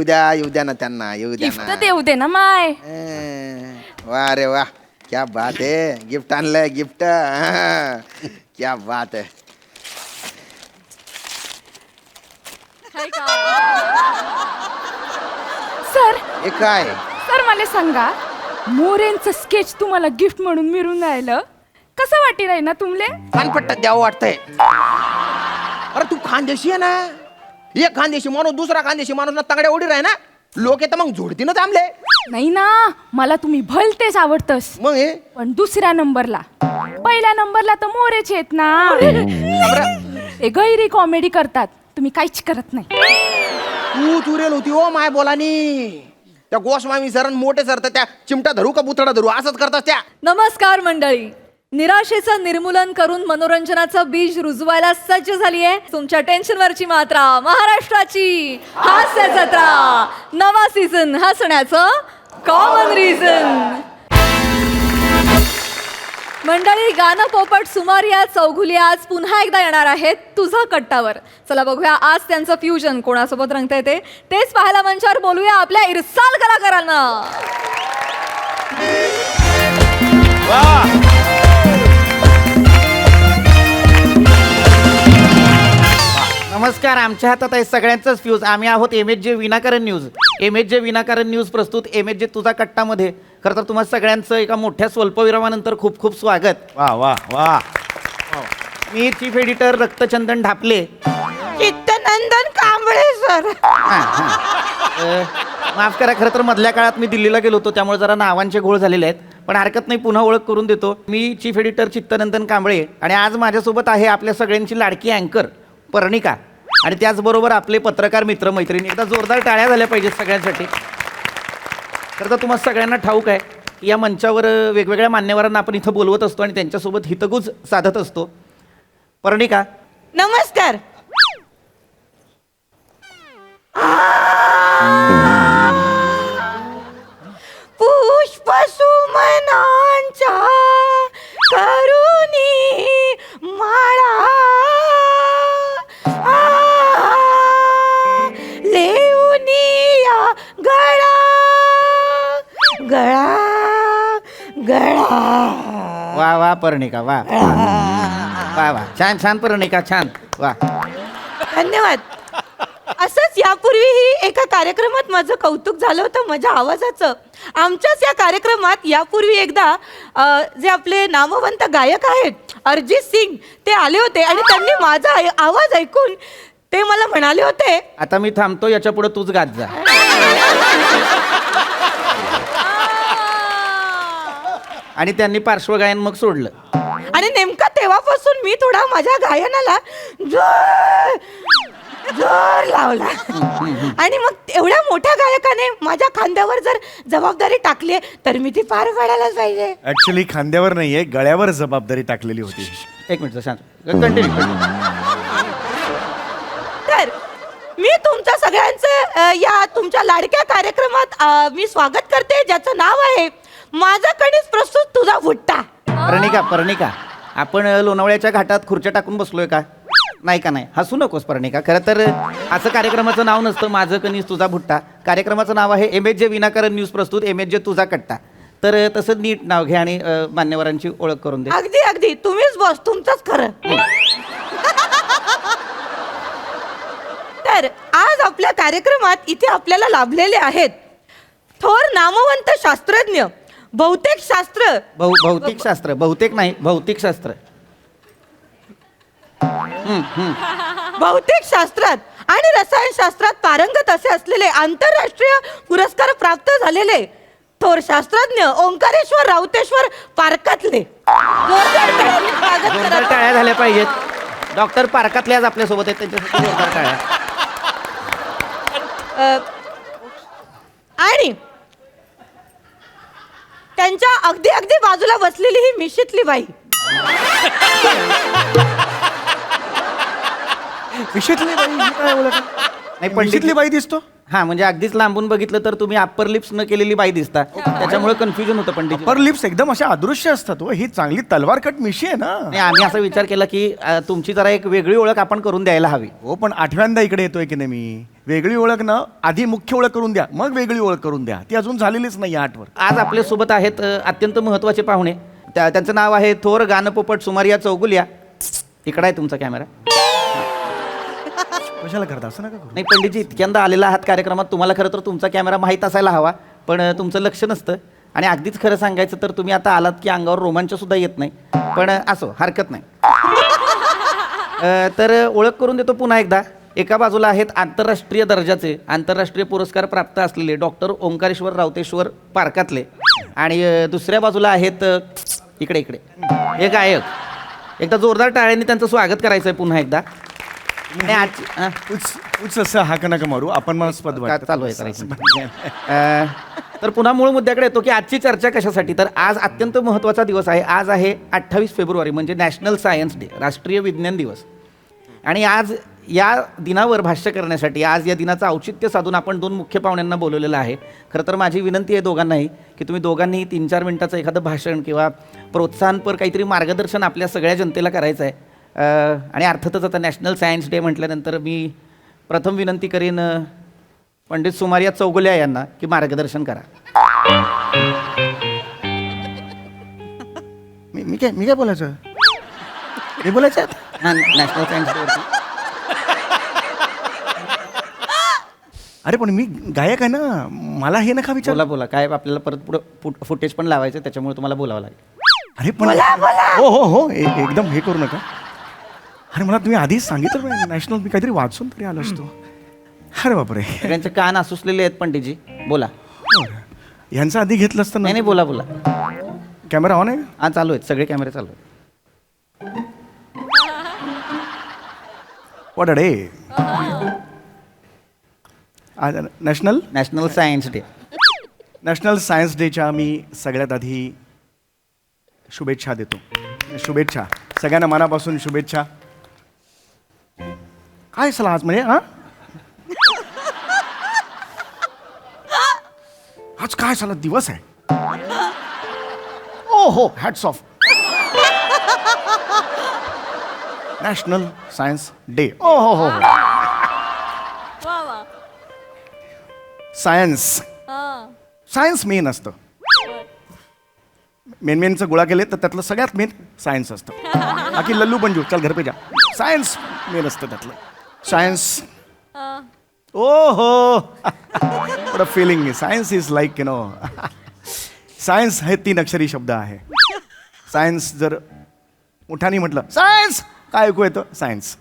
येऊ द्या ना त्यांना, येऊ द्या गिफ्ट ना. देऊ दे ना माय. वाह रे वाह, क्या बात है. गिफ्ट आणलंय गिफ्ट. क्या बात है. सर हे काय सर मला सांगा, मोरेंचं स्केच तुम्हाला गिफ्ट म्हणून मिळून राहिलं, कसं वाटी राही ना तुमले? कानपट्टा द्यावं वाटतंय. अरे तू खानदेशी आहे ना, एक खानदेशी माणूस दुसरा खानदेशी माणूस ना तांगड्या ओढी राही ना, लोक येतं मग झोडतीनं थांबले. नाही ना, मला तुम्ही भलतेच आवडतस. मग हे पण दुसऱ्या नंबरला, पहिल्या नंबरला तर मोरेच आहेत ना. हे गैरी कॉमेडी करतात, तुम्ही काहीच करत नाही. तू चुरेल होती ओ माय बोलानी. त्या गोस्वामी सर मोठे सर तर त्या चिमटा धरू का बुथडा धरू असंच करतात त्या. नमस्कार मंडळी, निराशेचं निर्मूलन करून मनोरंजनाचं बीज रुजवायला सज्ज झालीये तुमच्या टेन्शनवरची मात्रा, महाराष्ट्राची हास्य जत्रा, नवा सीझन हसण्याचं कॉमन रिझन. मंडळी, गाणं पोपट सुमारिया चौघुली आज पुन्हा एकदा येणार आहेत तुझा कट्टावर. चला बघूया आज त्यांचं फ्युजन कोणासोबत रंगतंय तेच पाहायला मंचावर बोलूया आपल्या इरसाल कलाकारांना. नमस्कार. आमच्या हातात आहे सगळ्यांचाच फ्यूज. आम्ही आहोत MHJ विनाकारण न्यूज. MHJ विनाकारण न्यूज प्रस्तुत MHJ तुझा कट्टामध्ये. खरं तर तुम्हा सगळ्यांचं एका मोठ्या स्वल्पविरामानंतर खूप खूप स्वागत. वा वा वा. मी चीफ एडिटर रक्तचंदन ढापले. चित्तनंदन कांबळे सर. माफ करा, खरं तर मधल्या काळात मी दिल्लीला गेलो होतो, त्यामुळे जरा नावांचे घोळ झालेले आहेत, पण हरकत नाही, पुन्हा ओळख करून देतो. मी चीफ एडिटर चित्तनंदन कांबळे आणि आज माझ्यासोबत आहे आपल्या सगळ्यांची लाडकी अँकर पर्णिका आणि त्याचबरोबर आपले पत्रकार मित्र मैत्रिणी. एकदा जोरदार टाळ्या झाल्या पाहिजेत सगळ्यांसाठी. खरं तर तुम्हाला सगळ्यांना ठाऊक आहे, या मंचावर वेगवेगळ्या मान्यवरांना आपण इथं बोलवत असतो आणि त्यांच्यासोबत हितगुज साधत असतो. पर्णिका. नमस्कार. पुष्प सुमनांच्या करुणी माळा लेऊनिया गळा गळा गळा. वा वा पर्णिका, वा वा वा, छान छान पर्णिका, छान, वा. धन्यवाद. असंच यापूर्वीही एका कार्यक्रमात माझं कौतुक झालं होतं माझ्या आवाजाचं. आमच्याच या कार्यक्रमात यापूर्वी एकदा जे आपले नामवंत गायक आहेत अरिजित सिंग ते आले होते आणि त्यांनी माझा आवाज ऐकून ते मला म्हणाले होते, आता मी थांबतो, याच्या पुढे तूच गात जा. आणि त्यांनी पार्श्वगायन मग सोडलं. आणि नेमका तेव्हापासून मी थोडा माझ्या गायनाला जोर जोर लावला. आणि मग एवढ्या मोठ्या गायकाने माझ्या खांद्यावर जर जबाबदारी टाकली तर मी ती पार पाडायलाच पाहिजे. ऍक्च्युली खांद्यावर नाहीये, गळ्यावर जबाबदारी टाकलेली होती. एक मिनिट, शांत, कंटिन्यू. तर मी तुमच्या सगळ्यांचं या तुमच्या लाडक्या कार्यक्रमात मी स्वागत करते, ज्याचं नाव आहे माझा कणीस प्रस्तुत तुझा भुट्टा. पर्णिका, आपण लोणावळ्याच्या घाटात खुर्च्या टाकून बसलोय का? नाही का? नाही, हसू नकोस पर्णिका. खरं तर असं कार्यक्रमाचं नाव नसतं माझं कणीस तुझा भुट्टा. कार्यक्रमाचं नाव आहे MHJ विनाकारण न्यूज प्रस्तुत MHJ तुझा कट्टा. तर तसं नीट नाव घ्या आणि मान्यवरांची ओळख करून दे. अगदी अगदी, तुम्हीच बॉस, तुमचंच खरं. तर आज आपल्या कार्यक्रमात इथे आपल्याला लाभलेले आहेत थोर नामवंत शास्त्रज्ञ, बहुतेकशास्त्र बहुतेक नाही, भौतिकशास्त्र. बहुतेकशास्त्रात आणि रसायनशास्त्रात पारंगत असे असलेले आंतरराष्ट्रीय पुरस्कार प्राप्त झालेले थोर शास्त्रज्ञ ओंकारेश्वर राऊतेश्वर पारकातले. जोरदार टाळ्या झाल्या पाहिजेत. डॉक्टर पारकातले आज आपल्या सोबत आहेत, त्यांच्यासाठी जोरदार टाळ्या. आणि त्यांच्या अगदी अगदी बाजूला बसलेली ही मिशीतली बाई. विषयतली बाई, ही काय ओळख? नाही, पंडितली बाई दिसतो. हा म्हणजे अगदीच लांबून बघितलं तर तुम्ही अप्पर लिप्स न केलेली बाई दिसता त्याच्यामुळे कन्फ्युजन होतं पंडित अपर लिप्स एकदम अशा अदृश्य असतात हो. ही चांगली तलवार कट मिशी आहे ना. नाही आम्ही असा विचार केला की तुमची जरा एक वेगळी ओळख आपण करून द्यायला हवी. हो पण आठव्यांदा इकडे येतोय की नाही मी. वेगळी ओळख ना आधी मुख्य ओळख करून द्या मग वेगळी ओळख करून द्या. ती अजून झालेलीच नाही आठवर. आज आपल्या सोबत आहेत अत्यंत महत्त्वाचे पाहुणे. त्यांचं नाव आहे थोर गानपोपट सुमारिया चौगुलिया. इकडं आहे तुमचा कॅमेरा. कशाला करता असं नका करू. नाही पंडितजी इतक्यांदा आलेला आहात कार्यक्रमात तुम्हाला खरं तर तुमचा कॅमेरा माहीत असायला हवा पण तुमचं लक्ष नसतं आणि अगदीच खरं सांगायचं तर तुम्ही आता आलात की अंगावर रोमांच सुद्धा येत नाही पण असो हरकत नाही. तर ओळख करून देतो पुन्हा एकदा. एका बाजूला आहेत आंतरराष्ट्रीय दर्जाचे आंतरराष्ट्रीय पुरस्कार प्राप्त असलेले डॉक्टर ओंकारेश्वर रावतेश्वर पार्कातले आणि दुसऱ्या बाजूला आहेत इकडे इकडे हे गायक. एकदा जोरदार टाळ्यांनी त्यांचं स्वागत करायचं आहे पुन्हा एकदा. नाही आज उच असं हाक नका मारू आपण मला स्पद का वाटतं. चालू आहे करायचं. तर पुन्हा मूळ मुद्द्याकडे येतो की आजची चर्चा कशासाठी. तर आज अत्यंत महत्त्वाचा दिवस आहे. आज आहे 28 फेब्रुवारी म्हणजे नॅशनल सायन्स डे राष्ट्रीय विज्ञान दिवस. आणि आज या दिनावर भाष्य करण्यासाठी आज या दिनाचं औचित्य साधून आपण 2 मुख्य पाहुण्यांना बोलवलेलं आहे. खरं तर माझी विनंती आहे दोघांनाही की तुम्ही दोघांनी 3-4 मिनिटाचं एखादं भाषण किंवा प्रोत्साहनपर काहीतरी मार्गदर्शन आपल्या सगळ्या जनतेला करायचं आहे. आणि अर्थातच आता नॅशनल सायन्स डे म्हटल्यानंतर मी प्रथम विनंती करीन पंडित सुमारिया चौगुलिया यांना की मार्गदर्शन करा. मी काय बोलायचं. मी बोलायचं हां नॅशनल सायन्स डे. अरे पण मी गायक आहे ना मला हे नका विचार. बोला बोला काय आपल्याला परत पुढं फुटेज पण लावायचं त्याच्यामुळे तुम्हाला बोलावं लागेल. अरे पण हो हो हो एकदम हे करू नका. अरे मला तुम्ही आधीच सांगितलं पाहिजे नॅशनल मी काहीतरी वाचून तरी आलो असतो. अरे बापरे. सगळ्यांचे कान असूसलेले आहेत पंडितजी. बोला. यांचं आधी घेतलं असतं नाही ना. नाही बोला बोला. कॅमेरा ऑन आहे. हां चालू आहेत सगळे कॅमेरे चालू आहेत. What a day. National national science day. National science डेच्या मी सगळ्यात आधी शुभेच्छा देतो. शुभेच्छा सगळ्यांना मनापासून शुभेच्छा. काय सला आज म्हणजे आज काय सला दिवस आहे. ओ हो hats off. National science day. ओ हो हो वा वा. सायन्स सायन्स मेन असतं. मेनचं गोळा केले तर त्यातलं सगळ्यात मेन सायन्स असतं. बाकी लल्लू पंजू चल घर पे जा. सायन्स मेन असतं त्यातलं. सायन्स ओ हो थोडं feeling. Science is like you know science हे 3 अक्षरी शब्द आहे. सायन्स जर मोठ्याने म्हटलं सायन्स काय ऐकू येतं. सायन्स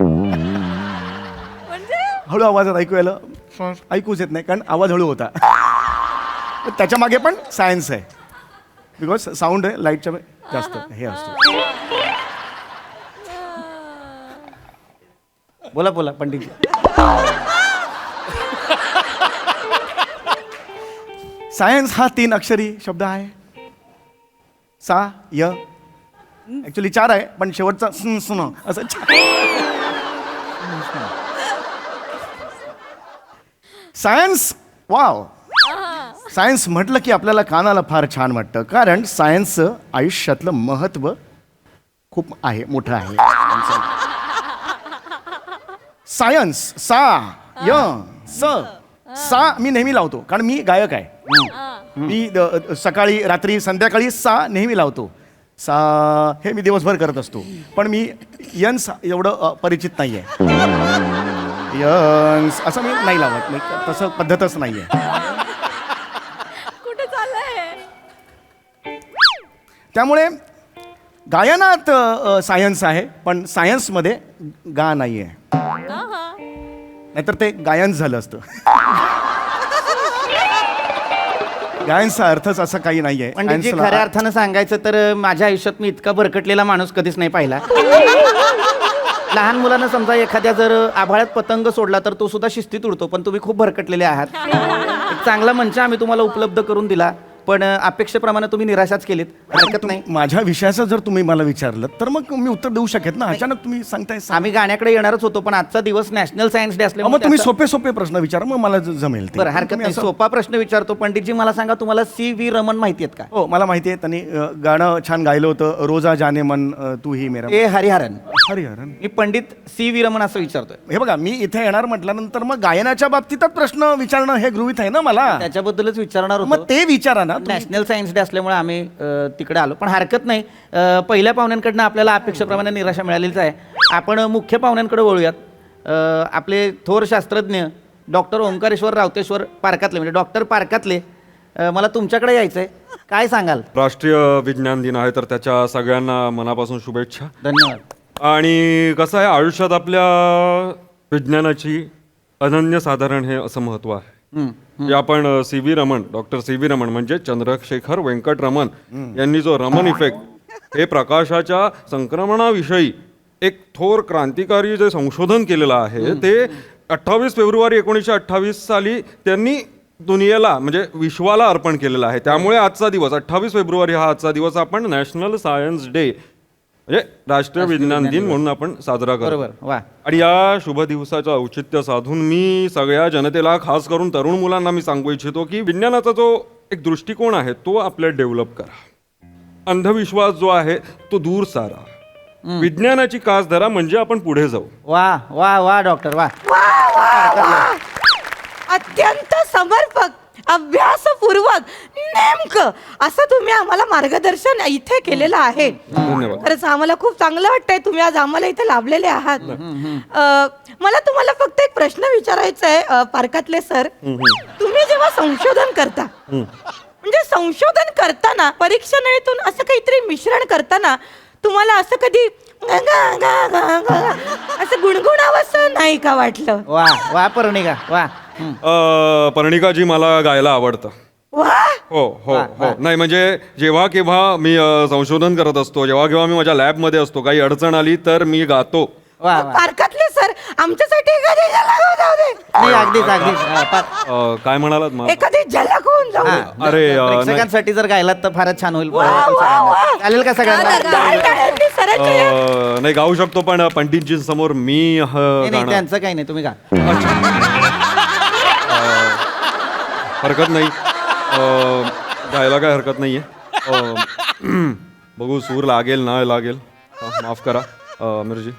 हळू आवाजात ऐकू यायला ऐकूच येत नाही कारण आवाज हळू होता. त्याच्या मागे पण सायन्स आहे बिकॉज साऊंड आहे लाईटच्या जास्त हे असतं. बोला बोला पंडितजी. सायन्स हा 3 अक्षरी शब्द आहे. सा य ऍक्च्युली 4 आहे पण शेवटचा सुन असं सायन्स. वाव. सायन्स म्हटलं की आपल्याला कानाला फार छान वाटतं कारण सायन्सचं आयुष्यातलं महत्त्व खूप आहे मोठं आहे. सायन्स सा य स सा मी नेहमी लावतो कारण मी गायक आहे. मी सकाळी रात्री संध्याकाळी सा नेहमी लावतो. सा हे मी दिवसभर करत असतो पण मी यन्स एवढं परिचित नाही आहे. यन्स असं मी नाही लावत. तसं पद्धतच नाही आहे. कुठे चाललंय. त्यामुळे गायनात सायन्स आहे पण सायन्समध्ये गा नाही आहे. नाहीतर ते गायन झालं असतं. गायनचा अर्थच असं काही नाही आहे. पंडितजी खऱ्या अर्थानं सांगायचं तर माझ्या आयुष्यात मी इतका भरकटलेला माणूस कधीच नाही पाहिला. लहान मुलांना समजा एखाद्या जर आभाळात पतंग सोडला तर तो सुद्धा शिस्तीत उडतो पण तुम्ही खूप भरकटलेले आहात. एक चांगला मंच आम्ही तुम्हाला उपलब्ध करून दिला पण अपेक्षेप्रमाणे तुम्ही निराशाच केलीत. हरकत नाही. माझ्या विषयाचं जर तुम्ही मला विचारलं तर मग मी उत्तर देऊ शकेन ना. अचानक तुम्ही सांगताय आम्ही गाण्याकडे येणारच होतो, पण आजचा दिवस नॅशनल सायन्स डे मग असल्यामुळे तुम्ही त्याचा- सोपे सोपे प्रश्न विचारा, मग मला जमेल ते. बरं, हरकत तुम्ही नाही. असं- सोपा प्रश्न विचारतो. पंडितजी मला सांगा, तुम्हाला CV रमन माहिती आहेत का? हो, मला माहिती आहे. त्यांनी गाणं छान गायलं होतं, रोजा जाने मन तू ही मेरा. ए हरिहरन. हरिहरन. मी पंडित CV रमन असं विचारतोय. हे बघा, मी इथे येणार म्हटल्यानंतर मग गायनाच्या बाबतीतच प्रश्न विचारणं हे गृहीत आहे ना मला. त्याच्याबद्दलच विचारणार मग होतो. ते विचारा ना तुम्ही. नॅशनल सायन्स डे असल्यामुळे आम्ही तिकडे आलो, पण हरकत नाही. पहिल्या पाहुण्यांकडनं आपल्याला अपेक्षेप्रमाणे निराशा मिळालीच आहे. आपण मुख्य पाहुण्यांकडे वळूयात. आपले थोर शास्त्रज्ञ डॉक्टर ओंकारेश्वर रावतेश्वर पारकातले, म्हणजे डॉक्टर पारकातले, मला तुमच्याकडे यायचंय. काय सांगाल? राष्ट्रीय विज्ञान दिन आहे, तर त्याच्या सगळ्यांना मनापासून शुभेच्छा. धन्यवाद. आणि कसं आहे, आयुष्यात आपल्या विज्ञानाची अनन्यसाधारण हे असं महत्त्व आहे. जे आपण CV Raman, doctor CV Raman म्हणजे चंद्रशेखर वेंकट रमन यांनी जो रमन इफेक्ट हे प्रकाशाच्या संक्रमणाविषयी एक थोर क्रांतिकारी जे संशोधन केलेलं आहे, ते 28 फेब्रुवारी 1928 साली त्यांनी दुनियेला म्हणजे विश्वाला अर्पण केलेलं आहे. त्यामुळे आजचा दिवस 28 फेब्रुवारी हा आजचा दिवस आपण नॅशनल सायन्स डे म्हणजे राष्ट्रीय विज्ञान दिन म्हणून आपण साजरा करतो. बरोबर. वा. आणि या शुभ दिवसाचं औचित्य साधून मी सगळ्या जनतेला, खास करून तरुण मुलांना मी सांगू इच्छितो की विज्ञानाचा जो एक दृष्टिकोन आहे तो आपल्याला डेव्हलप करा. अंधविश्वास जो आहे तो दूर सारा. विज्ञानाची कास धरा, म्हणजे आपण पुढे जाऊ. वा वा वा डॉक्टर वा. अत्यंत समर्पक, अभ्यासपूर्वक, नेमकं असं तुम्ही आम्हाला मार्गदर्शन इथे केलेलं आहे. धन्यवाद. खरंच आम्हाला खूप चांगलं वाटतंय तुम्ही आज आम्हाला इथे लाभलेले आहात. मला तुम्हाला फक्त एक प्रश्न विचारायचा आहे पारकातले सर. तुम्ही जेव्हा संशोधन करता, म्हणजे संशोधन करताना परीक्षणेतून असं काहीतरी मिश्रण करताना तुम्हाला असं कधी असं गुणगुणावंसं नाही का वाटलं? वा वा पर्णिका वा. पर्णिकाजी, मला गायला आवडतं. वा, हो हो हो. नाही म्हणजे जेव्हा केव्हा मी संशोधन करत असतो, जेव्हा केव्हा मी माझ्या लॅबमध्ये असतो, काही अडचण आली तर मी गातो. वा वा. पारकातले सर आमच्यासाठी एखादी झलक होऊन जाऊ दे. नाही, अगदीच अगदीच. हा, पार- काय म्हणालात मग? एखादी झलक होऊन जाऊ दे. हा, अरे, नाही. प्रेक्षकांसाठी जर गायलात तर फारच छान होईल. वा, वा. चालेल का सगळ्यांना? टाळ्यांनी सरांच्या या. नाही, गाऊ शकतो, पण पंडितजी समोर मी नाही, नाही, गाणं त्यांचं काही नाही, तुम्ही गा. हरकत नाही. गायला काय हरकत नाहीये. बघू सूर लागेल ना लागेल. माफ करा अमीरजी.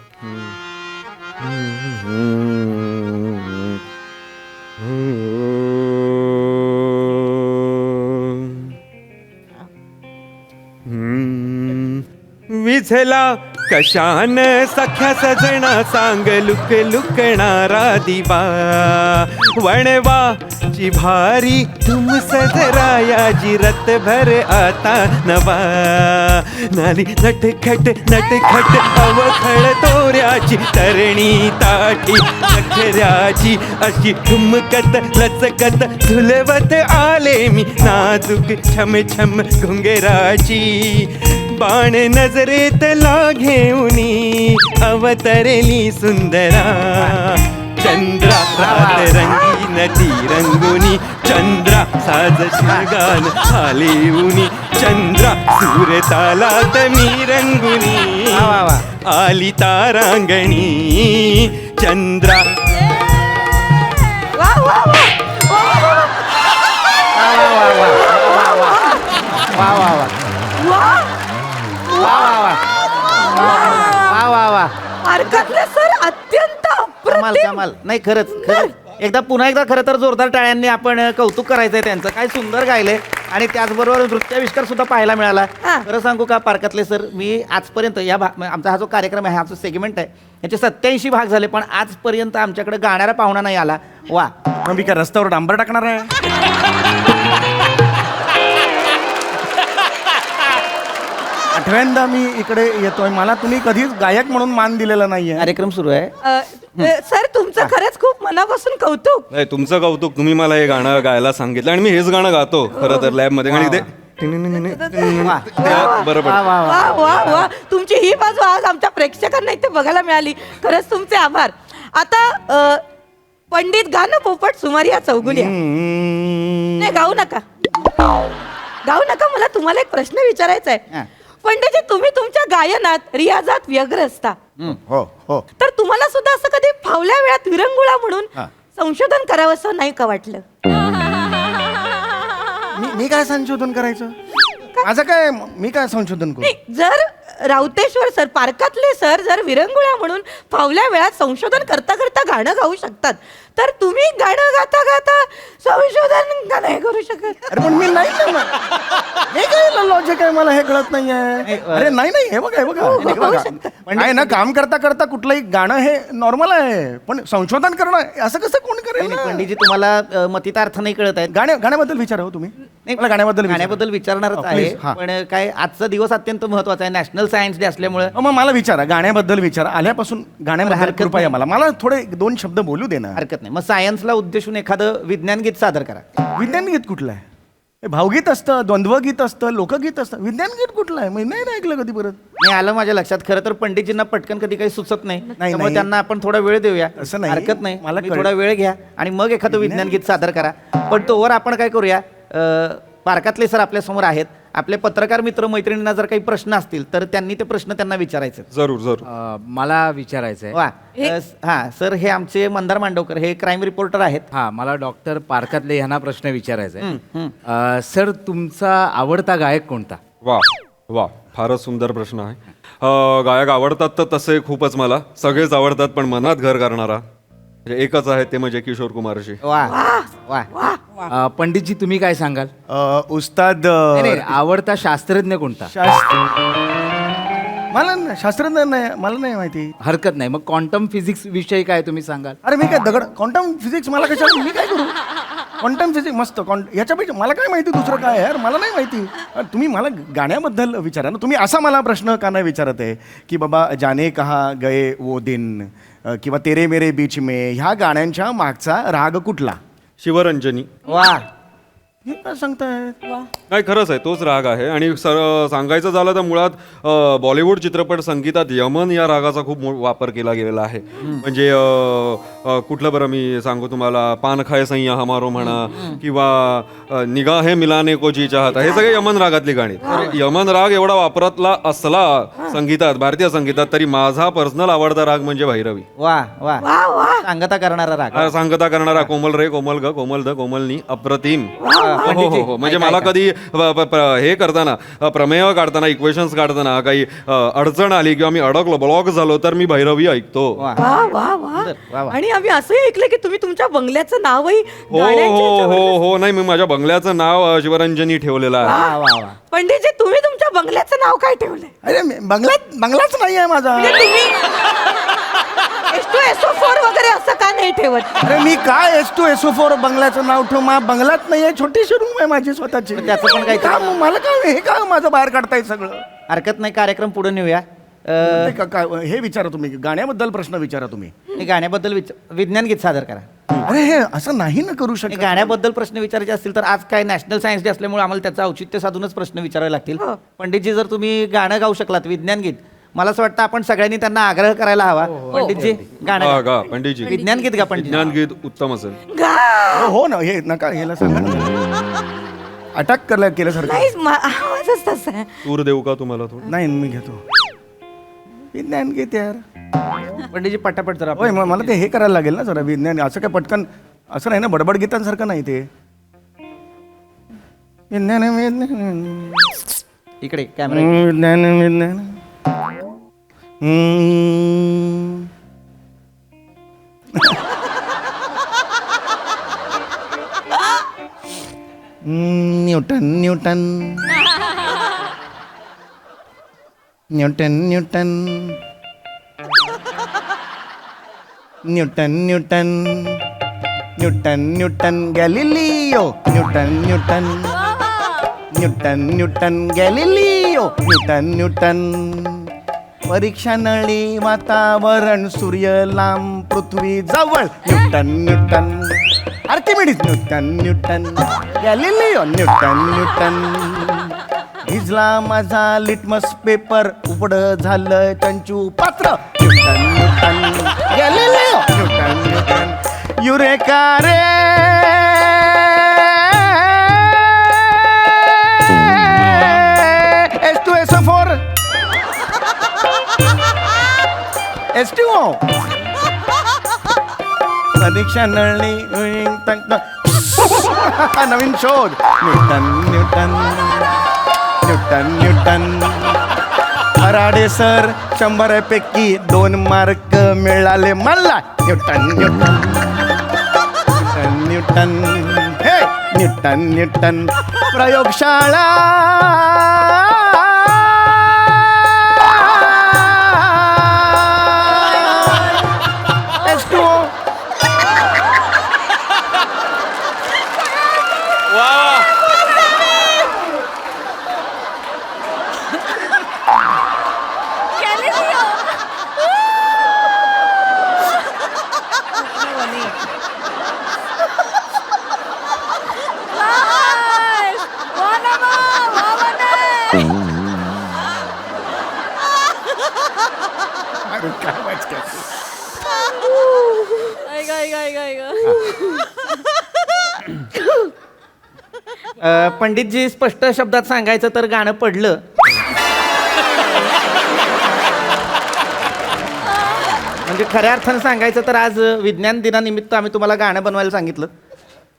विझला कशान सख्या सजना, सांग लुक लुकणारा दिवा, वणवाची भारी तुम सजरायाची रत भर आता नवा, नाली नटखट नटखट अवखळ तोऱ्याची तरणी ताटी अखऱ्याची अशी ठुमकत लचकत झुलवत आले मी नाजूक छम छम घुंगराची, बाण नजरेत घेऊनी अवतरली सुंदरा, चंद्रा रात रंगीन ती रंगुनी, चंद्रा साज शृंगान आलेऊनी, चंद्रा सूर तालात मी रंगुनी, वा वा. आली तारांगणी चंद्रा. वा, वा, वा. वा वा वा. वा, वा वा वा. वा वा वा. पारकातले सर अत्यंत कमाल अप्रतिम. कमाल. नाही, खरंच खरंच पुन्हा एकदा खरं तर जोरदार टाळ्यांनी आपण कौतुक करायचंय त्यांचं. काय सुंदर गायले आणि त्याचबरोबर नृत्याविष्कार सुद्धा पाहायला मिळाला. हा. खरं सांगू का पारकातले सर, मी आजपर्यंत आमचा हा जो कार्यक्रम आहे, हा जो सेगमेंट आहे, याचे 87 भाग झाले, पण आजपर्यंत आमच्याकडे गाणारा पाहुणा नाही आला. वा. मग मी काय रस्त्यावर डांबर टाकणार आहे? आठव्यांदा मी इकडे येतोय. मला तुम्ही कधीच गायक म्हणून मान दिलेला नाहीये. कार्यक्रम सुरू आहे. सर तुमचं खरंच खूप मनापासून कौतुक. नाही, तुमचं कौतुक. तुम्ही मला हे गाणं गायला सांगितलं आणि मी हेच गाणं गातो खरं तर लॅबमध्ये. आणि ते वा. बरोबर. वा वा वा. वा वा वा, तुमची ही बाजू आज आमच्या प्रेक्षकांना इथे बघायला मिळाली. खरंच तुमचे आभार. आता पंडित गाणं पोपट सुमारिया चौगुलिया. नाही गाऊ नका. गाऊ नका, मला तुम्हाला एक प्रश्न विचारायचा हा. आहे. पंडितजी, तुम्ही तुमच्या गायनात रियाजात व्यग्र असता, हो हो. तर तुम्हाला सुद्धा असं कधी फावल्या वेळात विरंगुळा म्हणून हा. संशोधन करावं असं नाही का वाटलं? मी काय संशोधन करायचं? माझं काय, मी काय संशोधन करू? नाही, जर रावतेश्वर सर, पार्कातले सर जर विरंगुळा म्हणून फावल्या वेळात संशोधन करता करता गाणं गाऊ शकतात, तर तुम्ही गाणं गाता गाता संशोधन का नाही करू शकत? अरे पण मी नाही ना मग. हे काय लॉजिक आहे, मला हे कळत नाहीये. अरे नाही नाही, हे बघा हे बघा, हे बघा. आहे ना, काम करता करता कुठलंही गाणं हे नॉर्मल आहे, पण संशोधन करणं असं कसं कोण करेल ना? पंडितजी तुम्हाला मतीचा अर्थ नाही कळत आहेत. गाण्याबद्दल विचारा हो तुम्ही. मला गाण्याबद्दल विचारा. गाण्याबद्दल विचारणारच हो, आहे, please, हा. पण काय आजचा दिवस अत्यंत महत्वाचा आहे, नॅशनल सायन्स डे असल्यामुळे. मग मला विचारा, गाण्याबद्दल विचारा. आल्यापासून गाण्याबद्दल हरकत कृपया नाही. मला थोडे 2 शब्द बोलू दे ना. हरकत नाही. मग सायन्सला उद्देशून एखादं विज्ञान गीत सादर करा. विज्ञान गीत कुठलं आहे? हे भावगीत असतं, द्वंद्वगीत असतं, लोकगीत असतं. विज्ञान गीत कुठलं आहे? मी नाही ऐकलं कधी परत. नाही आलं माझ्या लक्षात. खरं तर पंडितजींना पटकन कधी काही सुचत नाही, त्यामुळे नाही. त्यांना आपण थोडा वेळ देऊया. असं नाही. हरकत नाही, मला मला थोडा वेळ घ्या आणि मग एखादं विज्ञान गीत सादर करा. पण तोवर आपण काय करूया, पार्कातले सर आपल्या समोर आहेत. आपले पत्रकार मित्र मैत्रिणींना जर काही प्रश्न असतील तर त्यांनी ते प्रश्न त्यांना विचारायचे. जरूर जरूर. मला विचारायचं आहे. वा. हा सर, हे आमचे मंदार मांडवकर, हे क्राईम रिपोर्टर आहेत. हा, मला डॉक्टर पारकातले यांना प्रश्न विचारायचा आहे. सर, तुमचा आवडता गायक कोणता? वा वा, फारच सुंदर प्रश्न आहे. गायक आवडतात तर तसे खूपच, मला सगळेच आवडतात, पण मनात घर करणारा म्हणजे एकच आहे, ते म्हणजे किशोर कुमारजी. वा वा. पंडितजी, तुम्ही काय सांगाल? उस्ताद नाही, नाही, आवडता शास्त्रज्ञ कोणता? मला शास्त्रज्ञ नाही, मला नाही माहिती. हरकत नाही. मग क्वांटम फिजिक्स विषयी काय तुम्ही सांगाल? अरे मी काय दगड, क्वांटम फिजिक्स मला कशाला, मी काय करू? क्वांटम फिजिक्स मस्त, याच्यापेक्षा मला काय माहिती दुसरं काय आहे यार, मला नाही माहिती. तुम्ही मला गाण्याबद्दल विचारा ना. तुम्ही असा मला प्रश्न का नाही विचारत आहे की बाबा जाने कहा गए वो दिन किंवा तेरे मेरे बीच में, ह्या गाण्यांच्या मागचा राग कुठला? शिवरंजनी. वा. हे काय सांगतायत? नाही, खरंच आहे, तोच राग आहे. आणि सांगायचं झालं तर मुळात बॉलिवूड चित्रपट संगीतात यमन या रागाचा खूप वापर केला गेलेला आहे. म्हणजे कुठलं बरं मी सांगू तुम्हाला, पान खाय सैया हमारो म्हणा, किंवा निगाहे मिलाने को जी चाहता, हे सगळे यमन रागातली गाणी. तर यमन राग एवढा वापरातला असला संगीतात, भारतीय संगीतात, तरी माझा पर्सनल आवडता राग म्हणजे भैरवी. वा वा. सांगता करणारा राग. सांगता करणारा, कोमल रे कोमल ग कोमल द कोमलनी अप्रतिम. हो हो हो. म्हणजे मला कधी हे करताना, प्रमेय काढताना, इक्वेशन्स काढताना काही अडचण आली किंवा मी अडकलो, ब्लॉक झालो, तर मी भैरवी ऐकतो. वा वा वा. आणि आम्ही असंही ऐकलं की तुम्ही तुमच्या बंगल्याचं नावही हो हो हो हो. नाही, मी माझ्या बंगल्याचं नाव शिवरंजनी ठेवलेलं आहे. वा वा. पंडितजी, तुम्ही तुमच्या बंगल्याचं नाव काय ठेवलंय? अरे बंगलाच नाही आहे माझा. म्हणजे तुम्ही S2SO4 वगैरे असं का नाही ठेवत? अरे मी काय S2SO4 बंगल्याचं नाव ठेवू? बंगलात नाही आहे, छोटीशी रूम आहे माझी स्वतःची. त्याचं पण काही का मला काय, हे काय माझं बाहेर काढताय सगळं? हरकत नाही, कार्यक्रम पुढे नेऊया. हे विचारा तुम्ही, गाण्याबद्दल प्रश्न विचारा तुम्ही. गाण्याबद्दल विज्ञान गीत सादर करा. अरे हे असं नाही ना करू शकत. गाण्याबद्दल प्रश्न विचारायचे असतील तर आज काय नॅशनल सायन्स डे असल्यामुळे आम्हाला त्याचं औचित्य साधूनच प्रश्न विचारावे लागतील. पंडितजी, जर तुम्ही गाणं गाऊ शकलात विज्ञान गीत, मला असं वाटतं आपण सगळ्यांनी त्यांना आग्रह करायला हवा. पंडितजी, गाणं गा गा. गा पंडितजी. विज्ञान गीत गा पंडित. विज्ञान गीत उत्तम असेल. हो ना, हे नका, ह्याला सांगा ना. अटॅक केल्यासारखं. नाही, आवाजच तसा आहे. सूर देऊ का तुम्हाला थोडं? नाही, मी घेतो विज्ञान गीत यार. पंडितजी, पटापट जरा. होय, मला ते हे करायला लागेल ना जरा. विज्ञान असं काय पटकन असं नाही ना, बडबड गीतांसारखं नाही ते. विज्ञान इकडे कॅमेरा. विज्ञान Newton Newton Newton Newton Newton Newton Newton Newton Galileo Newton Newton Newton Newton Galileo Newton Newton. परीक्षा नळी, वातावरण, सूर्य लांब, पृथ्वी जवळ, Newton Newton. Archimedes Newton Newton Galileo Newton Newton. भिजला माझा लिटमस पेपर, उघड झालं चंचू पात्र, Newton Newton Galileo Newton Newton. Eureka रे STO. परीक्षा नळणी नवीन शोध. Newton Newton Newton Newton. अराडे सर 100 पैकी 2 मार्क मिळाले मला. Newton Newton Newton Newton. हे न्यूटन न्यूटन. प्रयोगशाळा पंडितजी स्पष्ट शब्दात सांगायचं तर गाणं पडलं. म्हणजे खऱ्या अर्थानं सांगायचं तर आज विज्ञान दिनानिमित्त आम्ही तुम्हाला गाणं बनवायला सांगितलं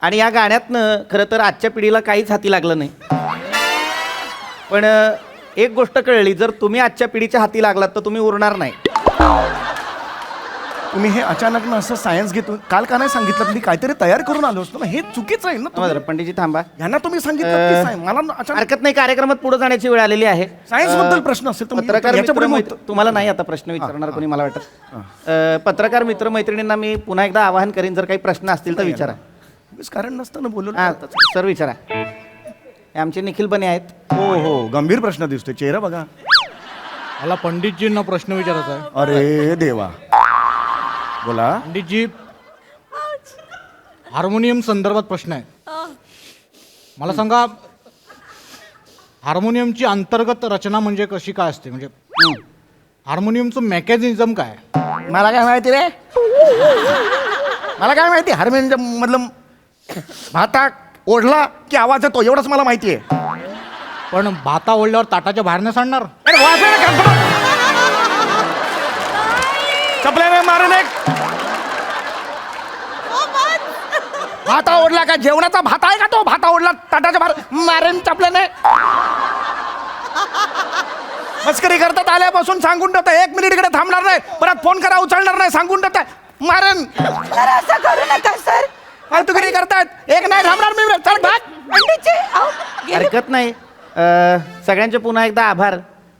आणि या गाण्यातनं खरं तर आजच्या पिढीला काहीच हाती लागलं नाही. पण एक गोष्ट कळली, जर तुम्ही आजच्या पिढीच्या हाती लागलात तर तुम्ही उरणार नाही. तुम्ही हे अचानक ना असं सायन्स घेतो काल का नाही सांगितलं? मी काहीतरी तयार करून आलो असतो ना. हे चुकीचं आहे ना. जरा पंडितजी थांबा. यांना तुम्ही सांगितलं की मला अचानक हरकत नाही, कार्यक्रमात पुढे जाण्याची वेळ आलेली आहे. सायन्स बद्दल प्रश्न असेल तर पत्रकार याच्यापुढे मित्र तुम्हाला नाही आता प्रश्न विचारणार कोणी मला वाटत. पत्रकार मित्र मैत्रिणींना मी पुन्हा एकदा आवाहन करीन, जर काही प्रश्न असतील तर विचारा. कारण नसताना बोललो. हा सर विचारा. हे आमचे निखिल बने आहेत. हो हो, गंभीर प्रश्न दिसतोय. चेहरा बघा. मला पंडितजींना प्रश्न विचारायचा आहे. अरे देवा, बोला. पंडितजी, हार्मोनियम संदर्भात प्रश्न आहे. मला सांगा, हार्मोनियमची अंतर्गत रचना म्हणजे कशी काय असते? म्हणजे हार्मोनियमचं मेकॅनिझम काय? मला काय माहिती रे? मला काय माहिती? हार्मोनियम मधलं भाता ओढला की आवाज येतो एवढंच मला माहिती आहे. पण भाता ओढल्यावर ताटाच्या बाहेर नाही सांडणार? चपल्याने मारून एक भाता ओढला का? जेवणाचा भात आहे का तो? भाता ओढला ताटाच्या बाहेर मारेन चपल्याने. मस्करी करतात. आल्यापासून सांगून ठेवता 1 मिनिट इकडे थांबणार नाही, परत फोन करा उचलणार नाही, सांगून ठेवता मारेन. असं करू नका सर. फालतुगिरी करतायत. एक नाही थांबणार मी. चल भाग. पंडितजी, अहो, गेले. हरकत नाही. सगळ्यांचे पुन्हा एकदा आभार.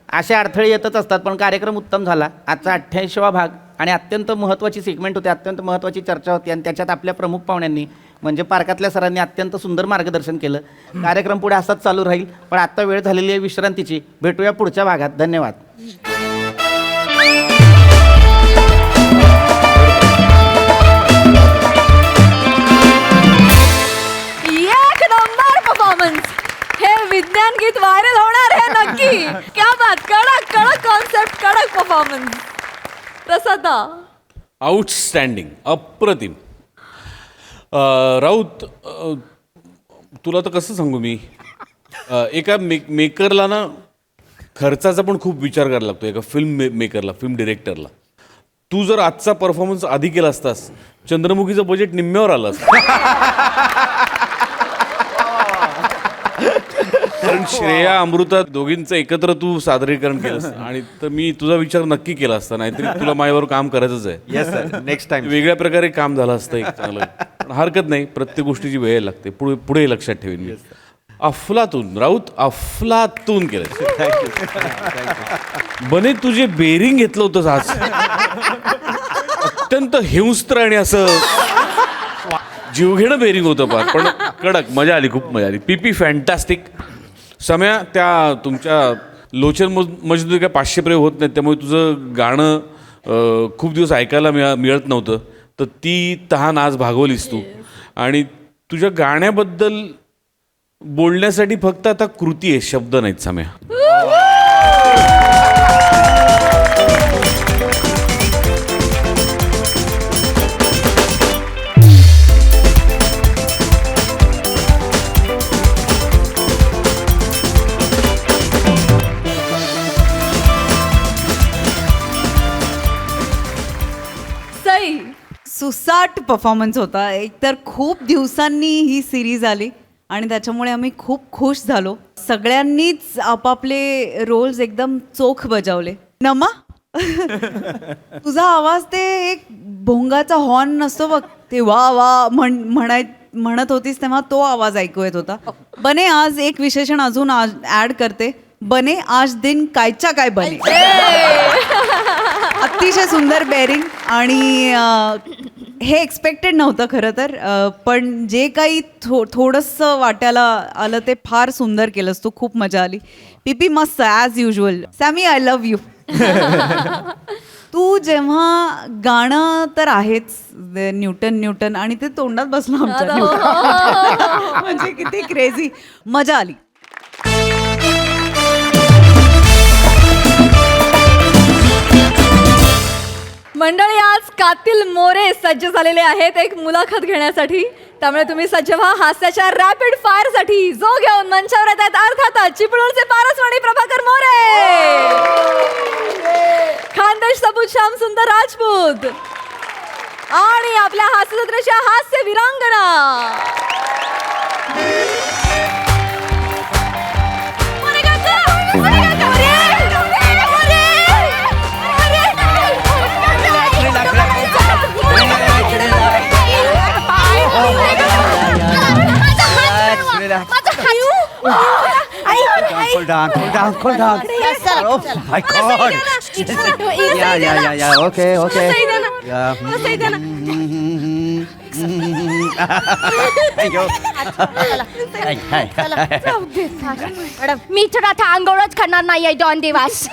असे अडथळे येतच असतात, पण कार्यक्रम उत्तम झाला. आजचा 88वा भाग आणि अत्यंत महत्त्वाची सेगमेंट होती, अत्यंत महत्त्वाची चर्चा होती आणि त्याच्यात आपल्या प्रमुख पाहुण्यांनी म्हणजे पार्कातल्या सरांनी अत्यंत सुंदर मार्गदर्शन केलं. कार्यक्रम पुढे असाच चालू राहील, पण आत्ता वेळ झालेली आहे विश्रांतीची. भेटूया पुढच्या भागात. धन्यवाद. एक नंबर परफॉर्मन्स. हे विज्ञान गीत व्हायरल होणार आहे नक्की. क्या बात. कडक कडक कॉन्सेप्ट, कडक परफॉर्मन्स. प्रसादा, आउटस्टँडिंग, अप्रतिम. राऊत, तुला तर कसं सांगू मी, एका मेकरला ना खर्चाचा पण खूप विचार करायला लागतो. एका फिल्म मेकरला, फिल्म डिरेक्टरला. तू जर आजचा परफॉर्मन्स आधी केला असतास, चंद्रमुखीचं बजेट निम्म्यावर आलं असतं. कारण श्रेया अमृता दोघींचं एकत्र तू सादरीकरण केलंस आणि तर मी तुझा विचार नक्की केला असता, नाहीतरी तुला माझ्यावर काम करायचंच आहे. येस सर, नेक्स्ट टाइम वेगळ्या प्रकारे काम झालं असतं एक चांगलं. पण हरकत नाही, प्रत्येक गोष्टीची वेळ लागते. पुढे पुढे लक्षात ठेवेन मी. अफलातून राऊत, अफलातून केलं. बने तुझे बेरिंग घेतलं होतं आज, अत्यंत हिंस्त्र आणि असं जीवघेणं बेरिंग होतं पार, पण कडक. मजा आली, खूप मजा आली. पीपी फॅन्टॅस्टिक. सम्या, त्या तुमच्या लोचन मजदूर काय 500 प्रयोग होत नाहीत, त्यामुळे तुझं गाणं खूप दिवस ऐकायला मिळत नव्हतं, तर ती तहान आज भागवलीस तू. आणि तुझ्या गाण्याबद्दल बोलण्यासाठी फक्त आता कृती आहे, शब्द नाहीत सम्या. भन्नाट परफॉर्मन्स होता. एकतर खूप दिवसांनी ही सिरीज आली आणि त्याच्यामुळे आम्ही खूप खुश झालो. सगळ्यांनीच आपापले रोल्स एकदम चोख बजावले. नमा तुझा आवाज ते एक भोंगाचा हॉर्न नसतो बघ, ते वा वा म्हणत होतीस तेव्हा तो आवाज ऐकू येत होता. बने आज एक विशेषण अजून ऍड करते. बने आज दिन कायच्या काय बने. अतिशय सुंदर बेरिंग आणि हे एक्सपेक्टेड नव्हतं खरं तर, पण जे काही थोडंसं वाट्याला आलं ते फार सुंदर केलंस तू. खूप मजा आली. पीपी मस्त as usual. Sammy I love you. तू जेव्हा गाणं तर आहेच न्यूटन आणि ते तोंडात बसलं आमच्या. म्हणजे किती क्रेझी मजा आली. मंडळी, आज कातील मोरे सज्ज झालेले आहेत एक मुलाखत घेण्यासाठी. त्यामुळे तुम्ही सज्ज व्हा हास्याच्या रॅपिड फायर साठी. जो घेऊन मंचावर येतात अर्थातच चिपळूणचे पारसवाडी प्रभाकर मोरे, खानदेश सबूत श्याम सुंदर राजपूत आणि आपल्या हास्यजत्रेच्या हास्य विरांगना Cool down. Oh my God. Yeah. Okay. Yeah. Thank you. मी तर आता आंघोळच करणार नाहीये 2 दिवस.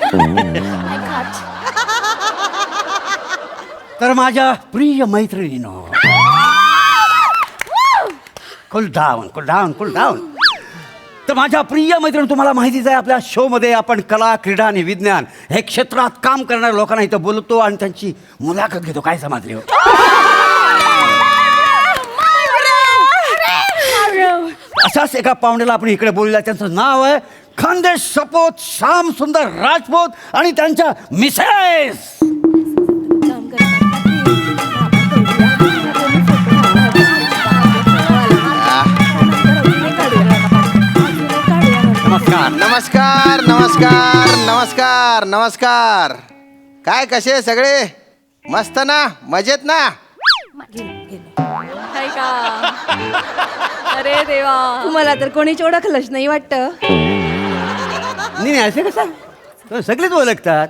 तर माझ्या प्रिय मैत्रिणीनो, कूल डाऊन. तर माझ्या प्रिय मैत्रिणी, तुम्हाला माहितीच आहे आपल्या शोमध्ये आपण कला, क्रीडा आणि विज्ञान हे क्षेत्रात काम करणाऱ्या लोकांना इथं बोलतो आणि त्यांची मुलाखत घेतो. काय समजले हो? अशाच एका पाहुण्याला आपण इकडे बोलूया. त्यांचं नाव आहे खानदेश सपूत श्याम सुंदर राजपूत आणि त्यांच्या मिसेस. नमस्कार. काय कसे सगळे? मस्त ना? मजेत ना? अरे देवा, तुम्हाला तर कोणीच ओळखलंच नाही वाटतं. नाही असे कसं सगळेच ओळखतात.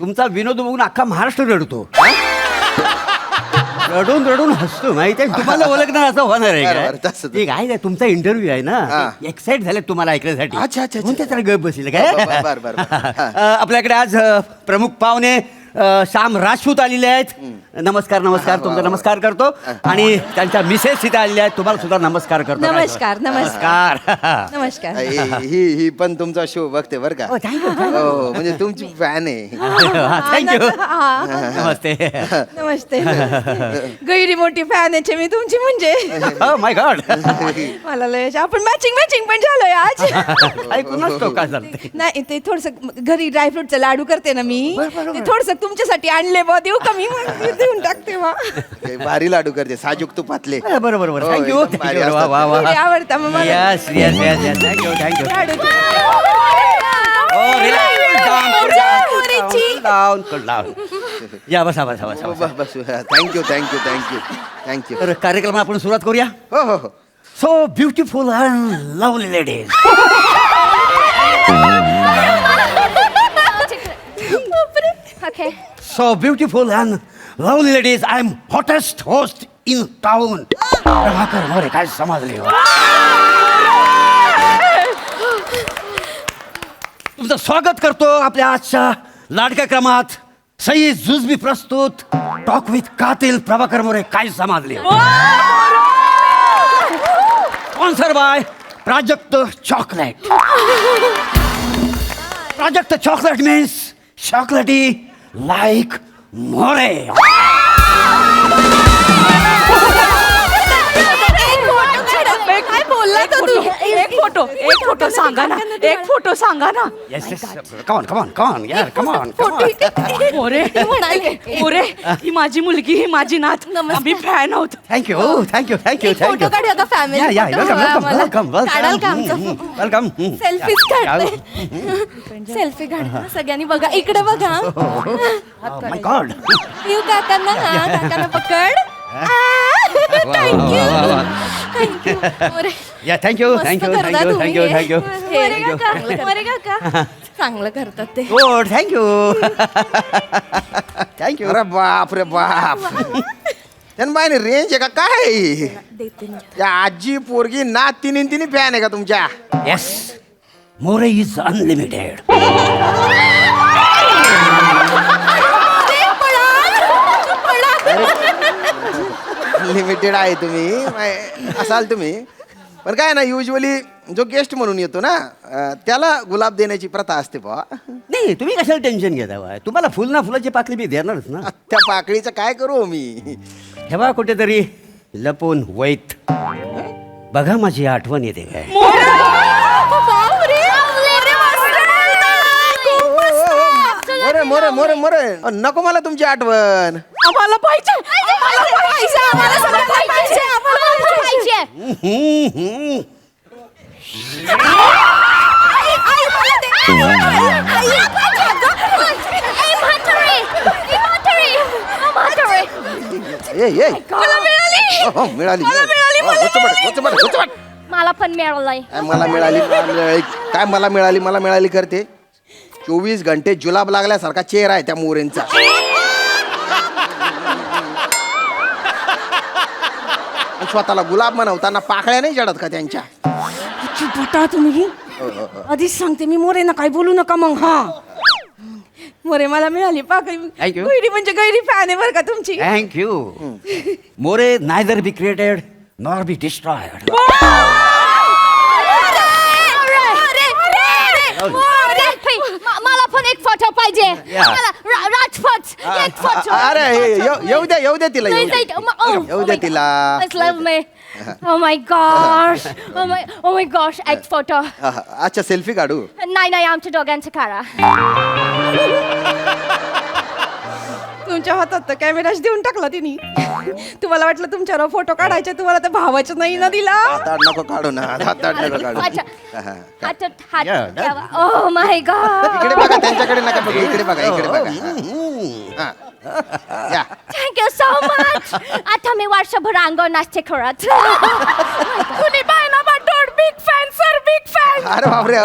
तुमचा विनोद बघून अख्खा महाराष्ट्र रडतो. रडून हसतो. माहिती आहे तुम्हाला ओळखणार असं होणार आहे बरोबर, का? तसंच. ठीक आहे. तुमचा इंटरव्ह्यू आहे ना, एक्साइट झाले तुम्हाला ऐकण्यासाठी. अच्छा. म्हणून ते जरा गप बसले काय. बरं. आपल्याकडे आज प्रमुख पाहुणे श्याम राजपूत आलेले आहेत. नमस्कार. तुमचा नमस्कार करतो. आणि त्यांच्या मिसेस इथे आलेल्या आहेत. तुम्हाला सुद्धा नमस्कार करतो. नमस्कार. ही पण तुमचा शो बघते बरं का. हो, म्हणजे तुमची फॅन आहे. थँक्यू. नमस्ते. गैरी मोठी फॅन आहे मी तुमची. म्हणजे माय गॉड. मला लय आपण मॅचिंग पण झालोय आज. ऐकून नसतो काय चालतंय. नाही, ते थोडस घरी ड्रायफ्रूटचं लाडू करते ना मी, ते थोडस तुमच्यासाठी आणले बा. देऊ कमी देऊन टाकते वा. भारी लाडू करते, साजूक तुपातले. बरोबर. हो, थँक्यू. एकदम भारी असतात. ते आवडतं मग मला. Yes. थँक्यू. लाडू. Cool down. या बसा. बस. थँक्यू. तर कार्यक्रमाला आपण सुरुवात करूया. हो. So beautiful and lovely ladies. Okay. So beautiful and lovely ladies, I am hottest host in town. Prabhakar More, काय समजले हो? तुमचं स्वागत करतो आपल्या आजच्या लाडक्या क्रमात. सई जुजबी प्रस्तुत टॉक विथ कातील प्रभाकर मोरे, काय समजले हो? Sponsor by Prajakt chocolate. Prajakt chocolate means चॉकलेटी like More. काय बोल बोलला तर तू एक फोटो सांगा ना, एक फोटो सांगा ना. येस येस कमॉन यार कमॉन मोरे ही माझी मुलगी, ही माझी नात, आम्ही फॅन आहोत. थँक्यू थँक्यू फोटो काढूया का फॅमिली वेलकम सेल्फीज काढते सेल्फी काढ सगळ्यांनी बघा इकडे बघा माय गॉड येऊ काकांना काकांना पकड थँक्यू या थँक्यू थँक्यू चांगलं करतात ते गुड थँक्यू थँक्यू अरे बाप रे बाप त्यान बाईने रेंज आहे का काय या आजी पोरगी नात तिन्ही फॅन आहे का तुमच्या? Yes More is unlimited limited आहे तुम्ही असाल तुम्ही, पण काय ना युजली जो गेस्ट म्हणून येतो ना त्याला गुलाब देण्याची प्रथा असते बा. नाही तुम्ही कशाला टेन्शन घेता बा तुम्हाला फुल ना फुलाची पाकळी मी देणारच ना. त्या पाकळीचं काय करू मी? हे बा कुठेतरी लपून वैत बघा माझी आठवण येते काय. मोरे मोरे मोरे मोरे नको मला तुमची आठवण. आम्हाला पाहिजे, मिळाली. मला पण मिळालंय. मला मिळाली काय मला मिळाली करते. 24 घंटे जुलाब लागल्यासारखा चेहरा आहे त्या मोरेंचा. स्वतःला गुलाब म्हणवताना पाकळ्या नाही जडत का त्यांच्या? चिपटा तुम्ही आधीच सांगते मी, मोरेंना काही बोलू नका मग. हा मोरे मला मिळाली पाकळी. Thank you. गैरी म्हणजे गैरी फॅन आहे बरं का तुमची. Thank you More neither be created nor be destroyed. मला पण एक फोटो पाहिजे. राजपथ एक फोटो. अरे येऊ द्या तिला, येऊ द्या तिला. love me. Oh my gosh. Oh my gosh, एक फोटो. अच्छा सेल्फी काढू? नाही आमच्या दोघांचं काढा. तुमच्या हातात तर कॅमेराच देऊन टाकला तिने. तुम्हाला वाटलं तुमच्यावर फोटो काढायचे, तुम्हाला तर भावाच नाही ना दिला. हातात नको काढू ना, हातात नको काढू. Oh my god. इकडे बघा, त्यांच्याकडे नका बघू, इकडे बघा, इकडे बघा. या. Thank you so much. आता मी वर्षभर अंगावर नाचते खरंच. कुणी बायना बाटोड big fan sir, big fan. अरे बापरे,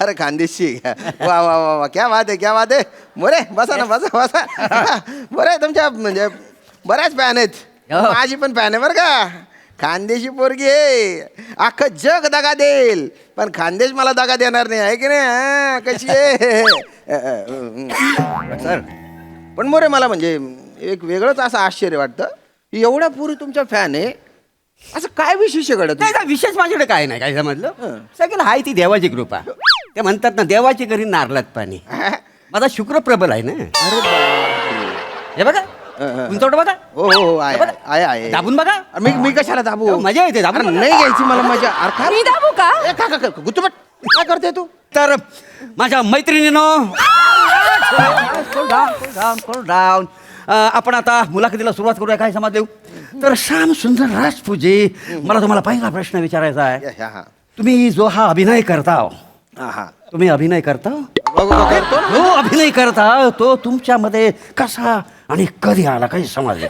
अरे खानदेशी. वा वा वा वा, क्या बात आहे, क्या बात आहे. मोरे बसा ना, बसा. बरं तुमच्या म्हणजे बऱ्याच फॅन आहेत. माझी पण फॅन आहे बरं का. खानदेशी पोरगी आहे, अख्खं जग दगा देईल पण खानदेश मला दगा देणार नाही, आहे की नाही? कशी आहे सर? पण मोरे मला म्हणजे एक वेगळंच असं आश्चर्य वाटतं, एवढ्या पुरी तुमच्या फॅन आहे, असं काय विशेष घडत? नाही काय विशेष माझ्याकडे काय नाही, काय समजलं सगळं हाय ती देवाची कृपा. ते म्हणतात ना देवाची घरी नारळात पाणी. माझा शुक्र प्रबल आहे ना. हे बघा तुमच्याकडे बघा. हो आहे. दाबून बघा. मी कशाला दाबू? मजा येते दाबून. नाही घ्यायची मला मजा. अरे मी दाबू का? गुतुबट काय करते तू? तर माझ्या मैत्रिणीनं डाऊन आपण आता मुलाखतीला सुरुवात करूया. काय समज देऊ तर श्याम सुंदर राजपूजी, मला तुम्हाला पहिला प्रश्न विचारायचा आहे. तुम्ही जो हा अभिनय करता, तुम्ही अभिनय करता, जो अभिनय करता तो तुमच्यामध्ये कसा आणि कधी आला काही समजलं?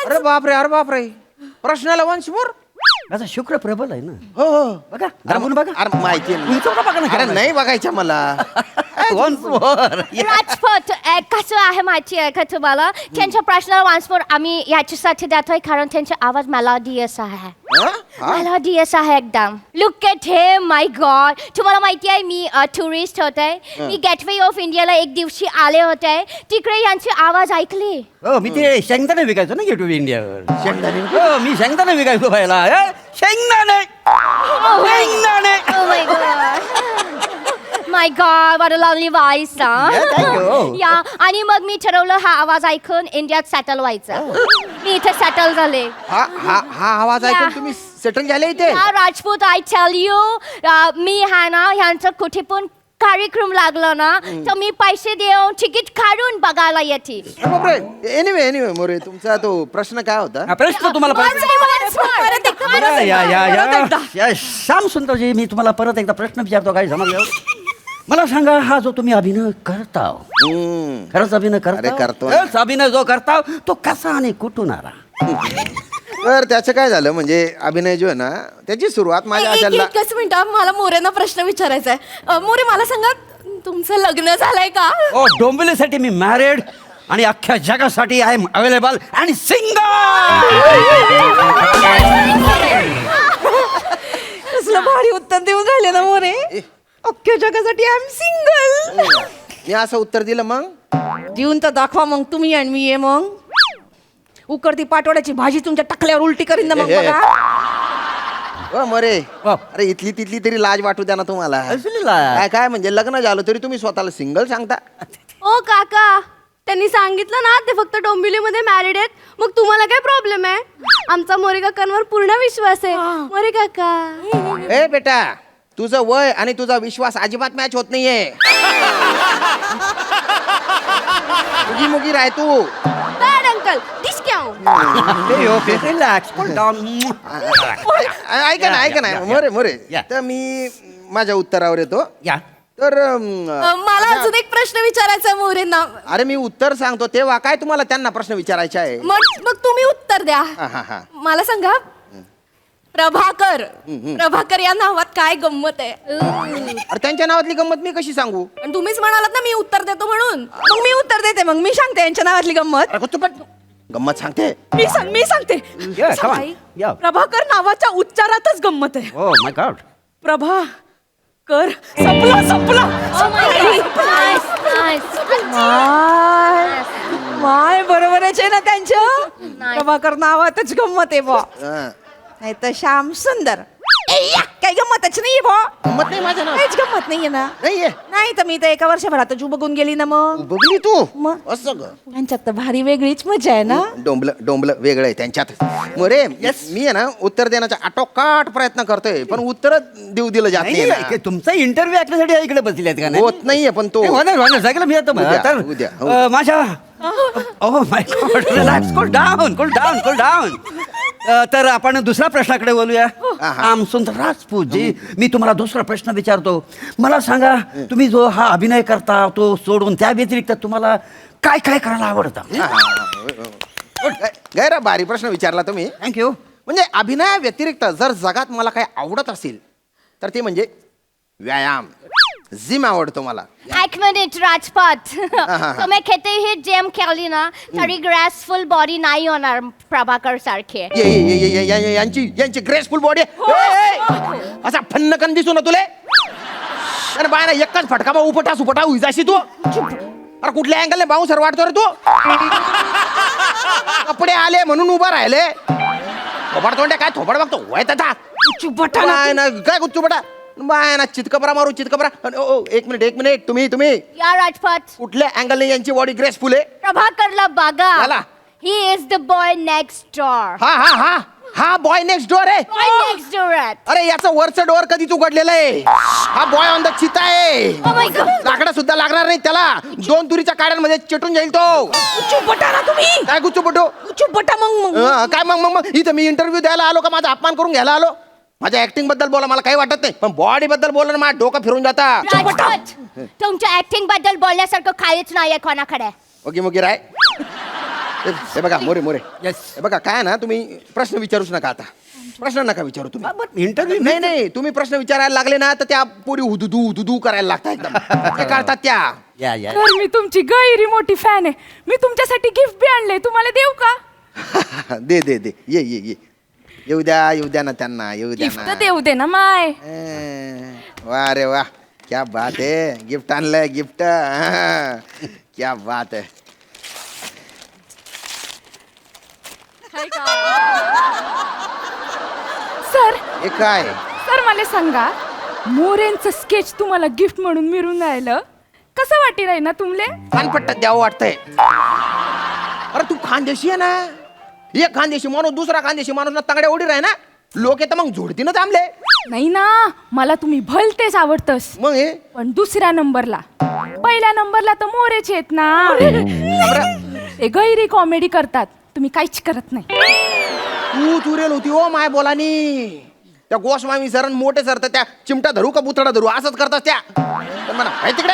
अरे बापरे प्रश्नाला वंश मोर. माझा शुक्र प्रबल आहे ना. हो बघा दाबून बघा. अरे माहिती बघा ना. अरे नाही बघायच्या मला. राजपथ कसं आहे माहिती आहे का तुम्हाला? त्यांच्या प्रश्नाला वान्समोर आम्ही याच्यासाठी देतोय कारण त्यांचा आवाज मेलोडियस आहे. मेलोडियस आहे एकदम. Look at him, my God. तुम्हाला माहिती आहे मी टुरिस्ट होते, मी गेटवे ऑफ इंडियाला एक दिवशी आले होते, तिकडे यांची आवाज ऐकली. हो मी ते शेंगदाणे विकायचो ना गेट ऑफ इंडियावर. शेंगदाणे हो मी शेंगदाणे विकायचो पाहिला. शेंगदाणे. Oh my god. My God what a lovely voice thank you. या आणि मग मी ठरवलं हा आवाज ऐकून इंडियात सेटल व्हायचं. मी इथे सेटल झाले. हा आवाज ऐकून Yeah. तुम्ही सेटल झाले इथे? या राजपूत आय टेल यू, मी हा ना ह्यांचं कुठे पण कार्यक्रम लागला ना तर मी पैसे देऊन तिकीट काढून बघायला येते. एनिवे मोरे, तुमचा तो प्रश्न काय होता? हा, प्रश्न तुम्हाला या श्याम सुंदरजी, मी तुम्हाला परत एकदा प्रश्न विचारतो, काय समजलं? मला सांगा, हा जो तुम्ही अभिनय करता, खरंच अभिनय अरे, करता? करतो. खरंच अभिनय जो करता तो कसा आणि कुठून आला? तर त्याचं काय झालं म्हणजे अभिनय जो आहे ना त्याची सुरुवात माझ्या अशा एकच मिनिट, मला मोरेंना प्रश्न विचारायचा आहे. मोरे, मला सांगा, तुमचं लग्न झालंय का? ओ, डोंबिवलीसाठी मी मॅरिड आणि अख्ख्या जगासाठी I am available and single. कसलं भारी उत्तर देऊन राहिले ना मोरे. अख्ख्या जगासाठी आय एम सिंगल. मी असं उत्तर दिलं मग? देऊन तर दाखवा मग तुम्ही आणि मी ये मग. उकडती पाटोड्याची भाजी तुमच्या टाकल्यावर उलटी करीन ना मग ए, ए, बघा. ओ मोरे, वा. अरे इथली तिथली तरी लाज वाटू द्या ना तुम्हाला. कसली लाज? काय काय म्हणजे लग्न झालं तरी तुम्ही स्वतःला सिंगल सांगता? ओ काका, त्यांनी सांगितलं ना ते फक्त डोंबिवलीमध्ये मॅरिड आहेत, मग तुम्हाला काय प्रॉब्लेम आहे? आमचा मोरे काकांवर पूर्ण विश्वास आहे. मोरे काका, ए बेटा, तुझं वय आणि तुझा विश्वास अजिबात मॅच होत नाहीये. मुगी मुगी राह तू. बॅड अंकल दिस क्या रिलॅक्स, ऐका ना मोरे मोरे, या. तर मी माझ्या उत्तरावर येतो. या. तर मला अजून एक प्रश्न विचारायचा आहे मोरेंना. अरे मी उत्तर सांगतो तेव्हा काय तुम्हाला त्यांना प्रश्न विचारायचा आहे? मग तुम्ही उत्तर द्या. हा. मला सांगा, प्रभाकर या नावात काय गंमत आहे? अरे त्यांच्या नावातली गंमत मी कशी सांगू? पण तुम्हीच म्हणालात ना मी उत्तर देतो म्हणून. मग मी उत्तर देते, मग मी सांगते यांच्या नावातली गंमत. अरे तू पण गंमत सांगते. मी सांगते. Yeah, come on. Yeah. Prabhakar नावाच्या उच्चारातच गंमत आहे. Oh my God. प्रभाकर संपला. माय बरोबरच आहे ना त्यांच्या. प्रभाकर नावातच गंमत आहे बा. हा. नाही तर श्याम सुंदर. काही गंमतच नाहीये बा. गंमत नाही माझ्या नाव काहीच गंमत नाहीये ना. नाहीये. नाही तर मी तर एका वर्षभरात जू बघून गेली ना मग. बघली तू मग? असं ग. त्यांच्यात तर भारी वेगळीच मजा आहे ना. डोंबलं वेगळं आहे त्यांच्यात. मोरे, मी आहे ना उत्तर देण्याचा आटोकाट प्रयत्न करतोय पण उत्तर देऊ दिलं जात नाही, नाही नाही, ना. तुमचा इंटरव्ह्यू ऐकण्यासाठी इकडे बसले आहेत का नाही? होत नाहीये पण तो होणार सगळं मी येतो मग. उद्या, तर, उद्या. माझ्या oh my God, relax, cool down. तर आपण दुसऱ्या प्रश्नाकडे बोलूया. आम सुंदर राजपूत जी, मी तुम्हाला दुसरा प्रश्न विचारतो. मला सांगा, तुम्ही जो हा अभिनय करता तो सोडून त्या व्यतिरिक्त तुम्हाला काय काय करायला आवडतं? गैर भारी प्रश्न विचारला तुम्ही. थँक्यू. म्हणजे अभिनया व्यतिरिक्त जर जगात मला काही आवडत असेल तर ते म्हणजे व्यायाम, जिम आवडतो मला. एक मिनिट राजपथ, तुम्ही कितीही जिम केली ना तरी ग्रेसफुल बॉडी नाही होणार प्रभाकर सारखे. यांची ग्रेसफुल बॉडी असा फन्नकन दिसू ना तुले. अरे बाय ना एकच फटका बा उपटा होई जाशी तू. अरे कुठल्या अँगलने बाउन्सर वाटतो रे तू. कपडे आले म्हणून उभा राहिले. थोबड तोंड्या काय थोबड बघतो वय तथा. काय गुच्चुपटा बाय ना चितकबरा मारू चितकबरा. एक मिनिट तुम्ही या राजपथ, कुठल्या अँगलने यांची बॉडी ग्रेसफुल आहे? प्रभाकरला बघा. झाला. He is the boy next door. हा बॉय नेक्स्ट डोअर आहे. Boy next door. अरे याचं वरचं डोअर कधीच उघडलेलं आहे. हा बॉय ऑन द चिता आहे. Oh my God. लाकडं सुद्धा लागणार नाही त्याला. 2 तुरीच्या काड्यांमध्ये चिटून जाईल तो. चुपटा ना तुम्ही. काय गुच्चुपटू? चुपटा मग. काय मग इथं मी इंटरव्ह्यू द्यायला आलो का माझा अपमान करून घ्यायला आलो? माझ्या ऍक्टिंग बद्दल बोला, मला काही वाटत नाही, पण बॉडी बद्दल बोललं ना माझं डोकं फिरून जाता. राजपथ, तुमच्या ऍक्टिंग बद्दल बोलण्यासारखं काहीच नाहीये कोणाकडे. ओके राय. हे बघा मोरे Yes. हे बघा काय ना, तुम्ही प्रश्न विचारूच नका आता. प्रश्न नका विचारू तुम्ही. इंटरव्ह्यू नाही तुम्ही प्रश्न विचारायला लागले ना तर त्या पुरी हुदुदू करायला लागतात एकदम. ते करतात त्या. या तर मी तुमची गैरी मोठी फॅन आहे. मी तुमच्यासाठी गिफ्ट बी आणले, तुम्हाला देऊ का? दे ये येऊ द्या ना त्यांना, येऊ द्या गिफ्ट ना. देऊ दे ना माय. वा रे वा, क्या बात है. गिफ्ट आणलंय गिफ्ट. क्या बात है. सर हे काय? सर मला सांगा, मोरेंचं स्केच तुम्हाला गिफ्ट म्हणून मिळून राहिलं कसं वाटी राही ना तुमले कानपट्ट्यात द्यावं वाटतंय. अरे तू खानदेशी आहे ना, एक खानदेशी माणूस दुसरा खानदेशी माणूस ना तंगड्या उडी राही ना, लोक येतं मग झोडतीनं थांबले. नाही ना मला तुम्ही भलतेच आवडतस मग हे पण दुसऱ्या नंबरला पहिल्या नंबरला तर मोरेच आहेत ना. ते गैरी कॉमेडी करतात तुम्ही काहीच करत नाही. तू चुरेल होती ओ माय बोलानी. त्या गोस्वामी सर मोठे सर तर त्या चिमटा धरू का बुतडा धरू असंच करतात त्या. तर म्हणा "हाय तिकडे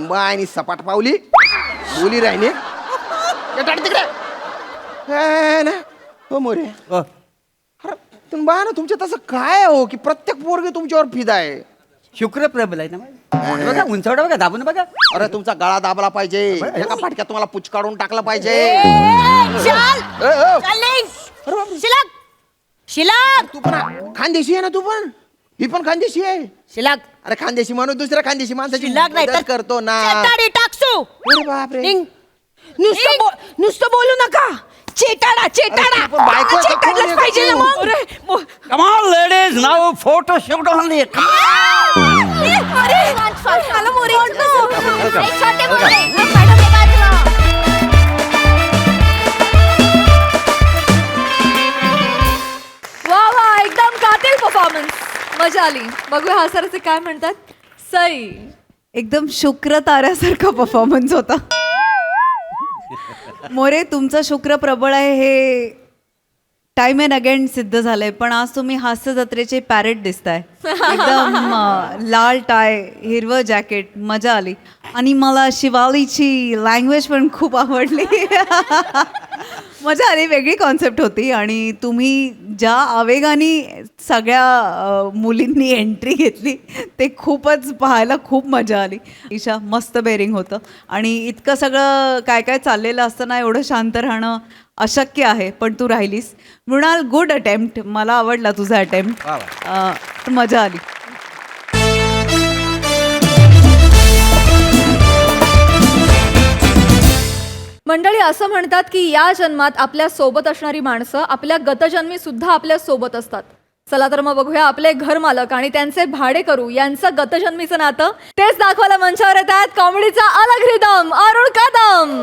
बायनी सपाट पावली बोली राहिली तिकडे हे ना हो मोरे. अरे तुम्ही बा ना तुमच्या तसं काय हो की प्रत्येक पोरगी तुमच्यावर फिदा आहे. शुक्र प्रबल आहे ना बघा, उंचावडा बघा, दाबून बघा. अरे तुमचा गळा दाबला पाहिजे, एका फाटक्यात तुम्हाला पुच काढून टाकलं पाहिजे. शिलाक शिलाक तू पण खानदेशी आहे ना, तू पण ही पण खानदेशी आहे. शिलाक अरे खानदेशी माणूस दुसऱ्या खानदेशी माणसाची शिल्लक नाही तर मदत करतो ना. चेटाडी टाकसू. अरे बापरे. नुसतं बोलू नका. चेटाडा चेटाडा अरे तू पण बायको आहे का? चेटाडलाच कोण आहे पाहिजे ना तू? मग. Come on, ladies, now photo shoot only. अरे मला मोरे छोटे मोरे मॅडम हे बाजूला. वा वा एकदम कातील परफॉर्मन्स मजा आली. बघूया हा सरचे काय म्हणतात. सई एकदम शुक्र ताऱ्यासारखा परफॉर्मन्स होता. मोरे तुमचा शुक्र प्रबळ आहे हे टाइम अँड अगेन सिद्ध झालंय. पण आज तुम्ही हास्य जत्रेचे पॅरेट दिसताय. एकदम लाल टाय हिरवं जॅकेट मजा आली. आणि मला शिवालीची लँग्वेज पण खूप आवडली. मजा आली, वेगळी कॉन्सेप्ट होती. आणि तुम्ही ज्या आवेगाने सगळ्या मुलींनी एंट्री घेतली ते खूपच पाहायला खूप मजा आली. ईशा मस्त बेरिंग होतं. आणि इतकं सगळं काय काय चाललेलं असताना एवढं शांत राहणं अशक्य आहे, पण तू राहिलीस. मृणाल गुड अटेम्प्ट, मला आवडला तुझा अटेम्प्ट. मजा आली. मंडळी असं म्हणतात की या जन्मात आपल्या सोबत असणारी माणसं आपल्या गतजन्मी सुद्धा आपल्या सोबत असतात. चला तर मग बघूया आपले घरमालक आणि त्यांचे भाडेकरू यांचं गतजन्मीचं नातं. तेच दाखवायला मंचावर येतात कॉमेडीचा अलग रिदम अरुण कदम,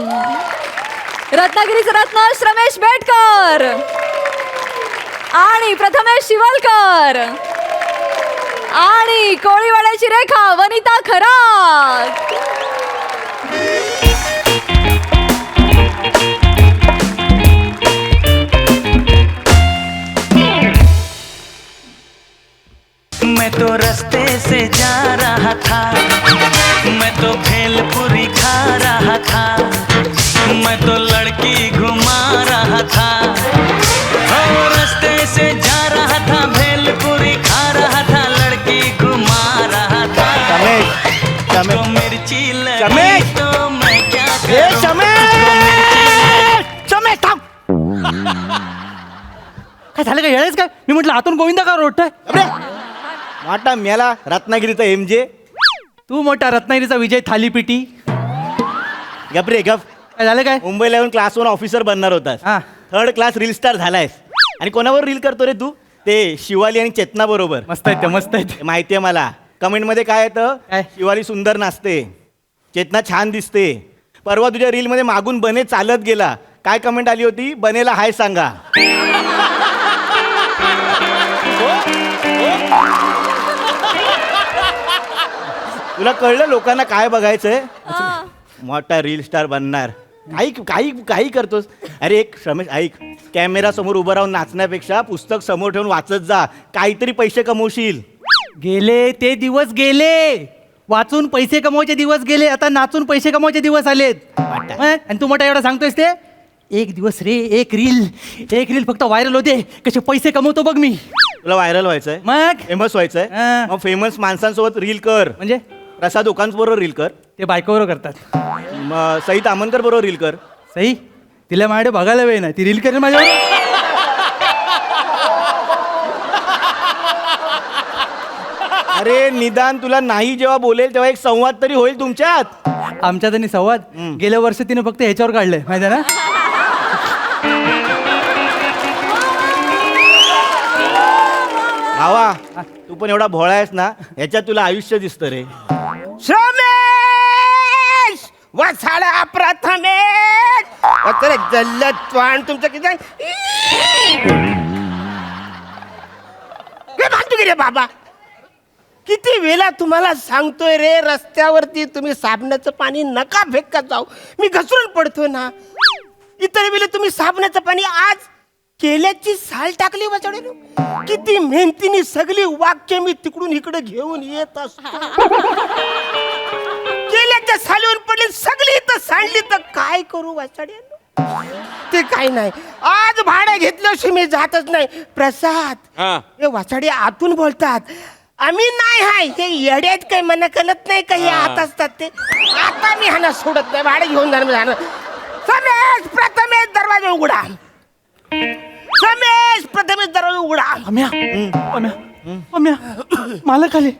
रत्नागिरीचा रत्न श्रमेश बेटकर आणि प्रथमेश शिवलकर आणि कोळीवाड्याची रेखा वनिता खरात. मैं तो रास्ते से जा रहा था, मैं तो भेलपुरी खा रहा था, मैं तो लड़की घुमा रहा था. ओ रास्ते से जा रहा था, भेलपुरी खा रहा था, लड़की घुमा रहा था. तो मिर्ची लगी तो मैं क्या करूं? काय झालं काय येळेच काय? मी म्हटलं आतून गोविंदा का रोडतोय. वाटा मेला रत्नागिरीचा MJ. तू मोठा रत्नागिरीचा विजय थालीपीठी. गप रे गप. काय झालं काय? मुंबईला येऊन क्लास 1 ऑफिसर बनणार होतास. हा. 3rd class reel star झालायस. आणि कोणावर रील करतो रे तू? ते शिवाली आणि चेतना बरोबर. मस्त आहे ते, मस्त आहे ते. माहितीये मला. कमेंट मध्ये काय येतं? काय? शिवाली सुंदर नाचते, चेतना छान दिसते. परवा तुझ्या रील मध्ये मागून बने चालत गेला. काय कमेंट आली होती? बनेला हाय सांगा. तुला कळलं लोकांना काय बघायचंय? मोठा रील स्टार बनणार. काही काही काही करतोस. अरे एक रमेश ऐक, कॅमेरा समोर उभं राहून नाचण्यापेक्षा पुस्तक समोर ठेवून वाचत जा, काहीतरी पैसे कमवशील. गेले ते दिवस गेले. वाचून पैसे कमवायचे दिवस गेले. आता नाचून पैसे कमवायचे दिवस आलेत. आणि तू मोठा एवढा सांगतोयस ते? एक दिवस रे एक रील फक्त व्हायरल होते. कसे पैसे कमवतो बघ मी. तुला व्हायरल व्हायचंय, मग फेमस व्हायचंय. हा. मग फेमस माणसांसोबत रील कर. म्हणजे प्रसाद ओकांबरोबर रील कर. ते बायकोवर करतात. मग सई तामनकर बरोबर रील कर. सई तिला माझ्याकडे बघायला वेळ नाही, ती रील करेल माझ्यावर. अरे निदान तुला नाही जेव्हा बोलेल तेव्हा एक संवाद तरी होईल तुमच्यात. आमच्यात आणि संवाद गेल्या वर्षी तिने फक्त ह्याच्यावर काढलंय माहिती आहे ना. भावा तू पण एवढा भोळा आहेस ना, ह्याच्यात तुला आयुष्य दिसतं रे. रमेश वसाडा प्रथमेश अरे जल्लद त्वाण तुमचं किती बांधू गे रे बाबा. किती वेळा तुम्हाला सांगतोय रे, रस्त्यावरती तुम्ही साबणाचं पाणी नका फेकत जाऊ, मी घसरून पडतोय ना. इतर वेळेला तुम्ही साबणाचं पाणी आज केल्याची साल टाकली वाचडे. किती मेहनतीने सगळी वाक्य मी तिकडून इकडे घेऊन येत असतो. केल्याच्या सालीवर पडली सगळी तर सांडली तर काय करू वाचडे. ते काही नाही, आज भाडं घेतल्याशिवाय मी जातच नाही. प्रसाद हे वाचाडे आतून बोलतात, आम्ही नाही हाय हे येड्यात काही मना कळत नाही का हे आत असतात ते. आता मी ह्यांना सोडत नाही, भाडं घेऊन जाणार. समेश प्रथमेश दरवाजा उघडा. समेश प्रथमेश दरवाजा उघडा. मालक आले.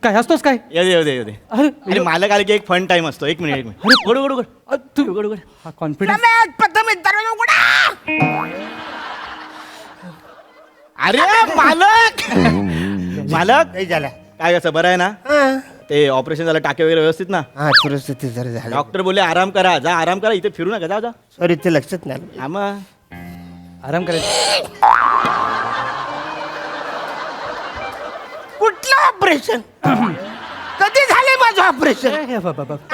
काय असतोस काय? येऊ दे. अरे मालक आले की एक फन टाइम असतो. एक मिनिट. उघड. तू कॉन्फिडन्स. समेश प्रथमेश दरवाजा उघडा. अरे मालक नाही झाला काय कसं बरं आहे ना? ते ऑपरेशन झालं, टाके वगैरे व्यवस्थित ना? हा परिस्थिती जरा झाली. डॉक्टर बोलले आराम करा, जा आराम करा, इथे फिरू नका, जा. सॉरी ते लक्षात नाही. हा मग आराम करायचं. कुठलं ऑपरेशन? कधी झाले माझं ऑपरेशन?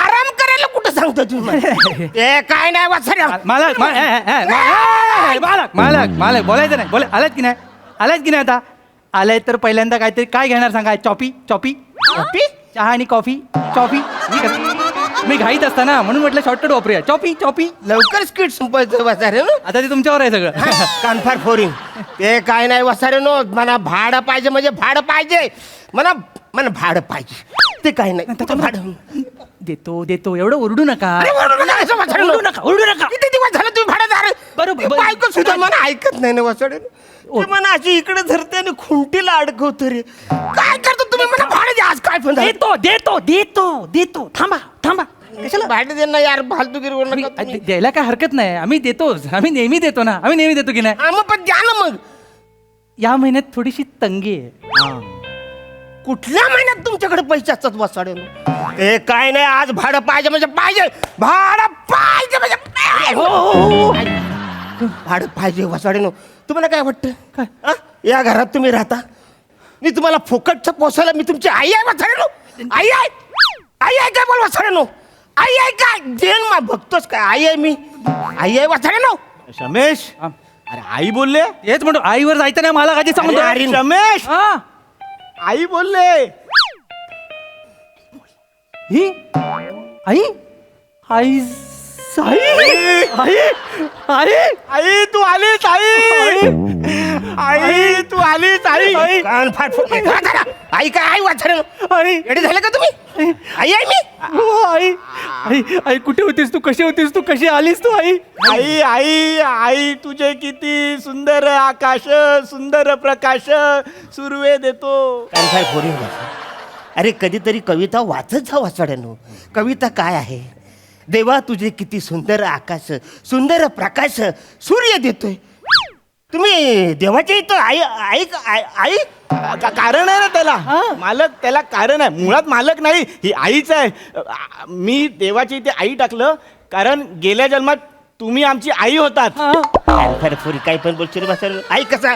आराम करायला कुठं सांगतो तुम्ही? ते काय नाही वाचऱ्या. मालक बोलायचं नाही. आलात की नाही आता? आलाय तर पहिल्यांदा काहीतरी काय घेणार सांगा. चॉपी चहा आणि कॉफी. मी घाईत असताना म्हणून म्हटलं शॉर्टकट वापरूया. चॉपी लवकर स्पीड संपायचं वाचारे. आता ते तुमच्यावर आहे सगळं. कानफार फोरिंग ते काय नाही वाचारे नो. मला भाडं पाहिजे म्हणजे भाडं पाहिजे. मला भाडं पाहिजे. ते काही नाही. भाडं देतो. एवढं ओरडू नका. ओरडू नका. किती दिवस झालं तुम्ही भाडेदार? बरोबर. बायको सुद्धा मला ऐकत नाही ना वाचाडे. मला अशी इकडे धरते आणि खुंटीला अडकवतो रे. काय करतो तुम्ही? मला भाडं द्या आज. काय पण देतो. थांबा. कशाला भाडं दे ना यार, फालतूगिरी करू नका तुम्ही. द्यायला काय हरकत नाही. आम्ही देतोच. आम्ही नेहमी देतो ना. की नाही? मग पण द्या ना मग. या महिन्यात थोडीशी तंगी आहे. कुठल्या महिन्यात तुमच्याकडे पैसे असतात वाचाडे? हे काय नाही, आज भाडं पाहिजे म्हणजे पाहिजे. भाडं पाहिजे म्हणजे भाडं पाहिजे वाचाडे. तुम्हाला काय वाटतं? या घरात तुम्ही राहता, मी तुम्हाला फुकटचं पोसायला मी तुमची आई आहे वाचाडे. आई आहे काय बोल वाचाडे. आई आहे काय? जेन मा बघतोस काय? आई आहे मी. आई आहे वाचाडे. रमेश अरे आई बोलले. हेच म्हणतो, आईवर जायचं नाही मला कधी सांगतो. रमेश आई बोलले. ही आई तू आलीस. आई तू आलीस. कान फाट फुट. आई काय? आई वाचाडे. एवढे झाले का तुम्ही? आई आहे मी. आई कुठे होतीस तू? कशी होतीस तू? कशी आलीस तू? आई तुझे किती सुंदर आकाश, सुंदर प्रकाश सुरवे देतो. काय बोरिंग. अरे कधीतरी कविता वाचत जा वाचाड्यानो. कविता काय आहे? देवा तुझे किती सुंदर आकाश, सुंदर प्रकाश सूर्य देतोय. तुम्ही देवाच्या इथं आई कारण आहे ना त्याला. मालक त्याला कारण आहे. मुळात मालक नाही, ही आईच आहे. मी देवाच्या इथे आई टाकलं कारण गेल्या जन्मात तुम्ही आमची आई होतात. फरफुरी काही पण बोलशील वाचाड्यानो. आई कसा?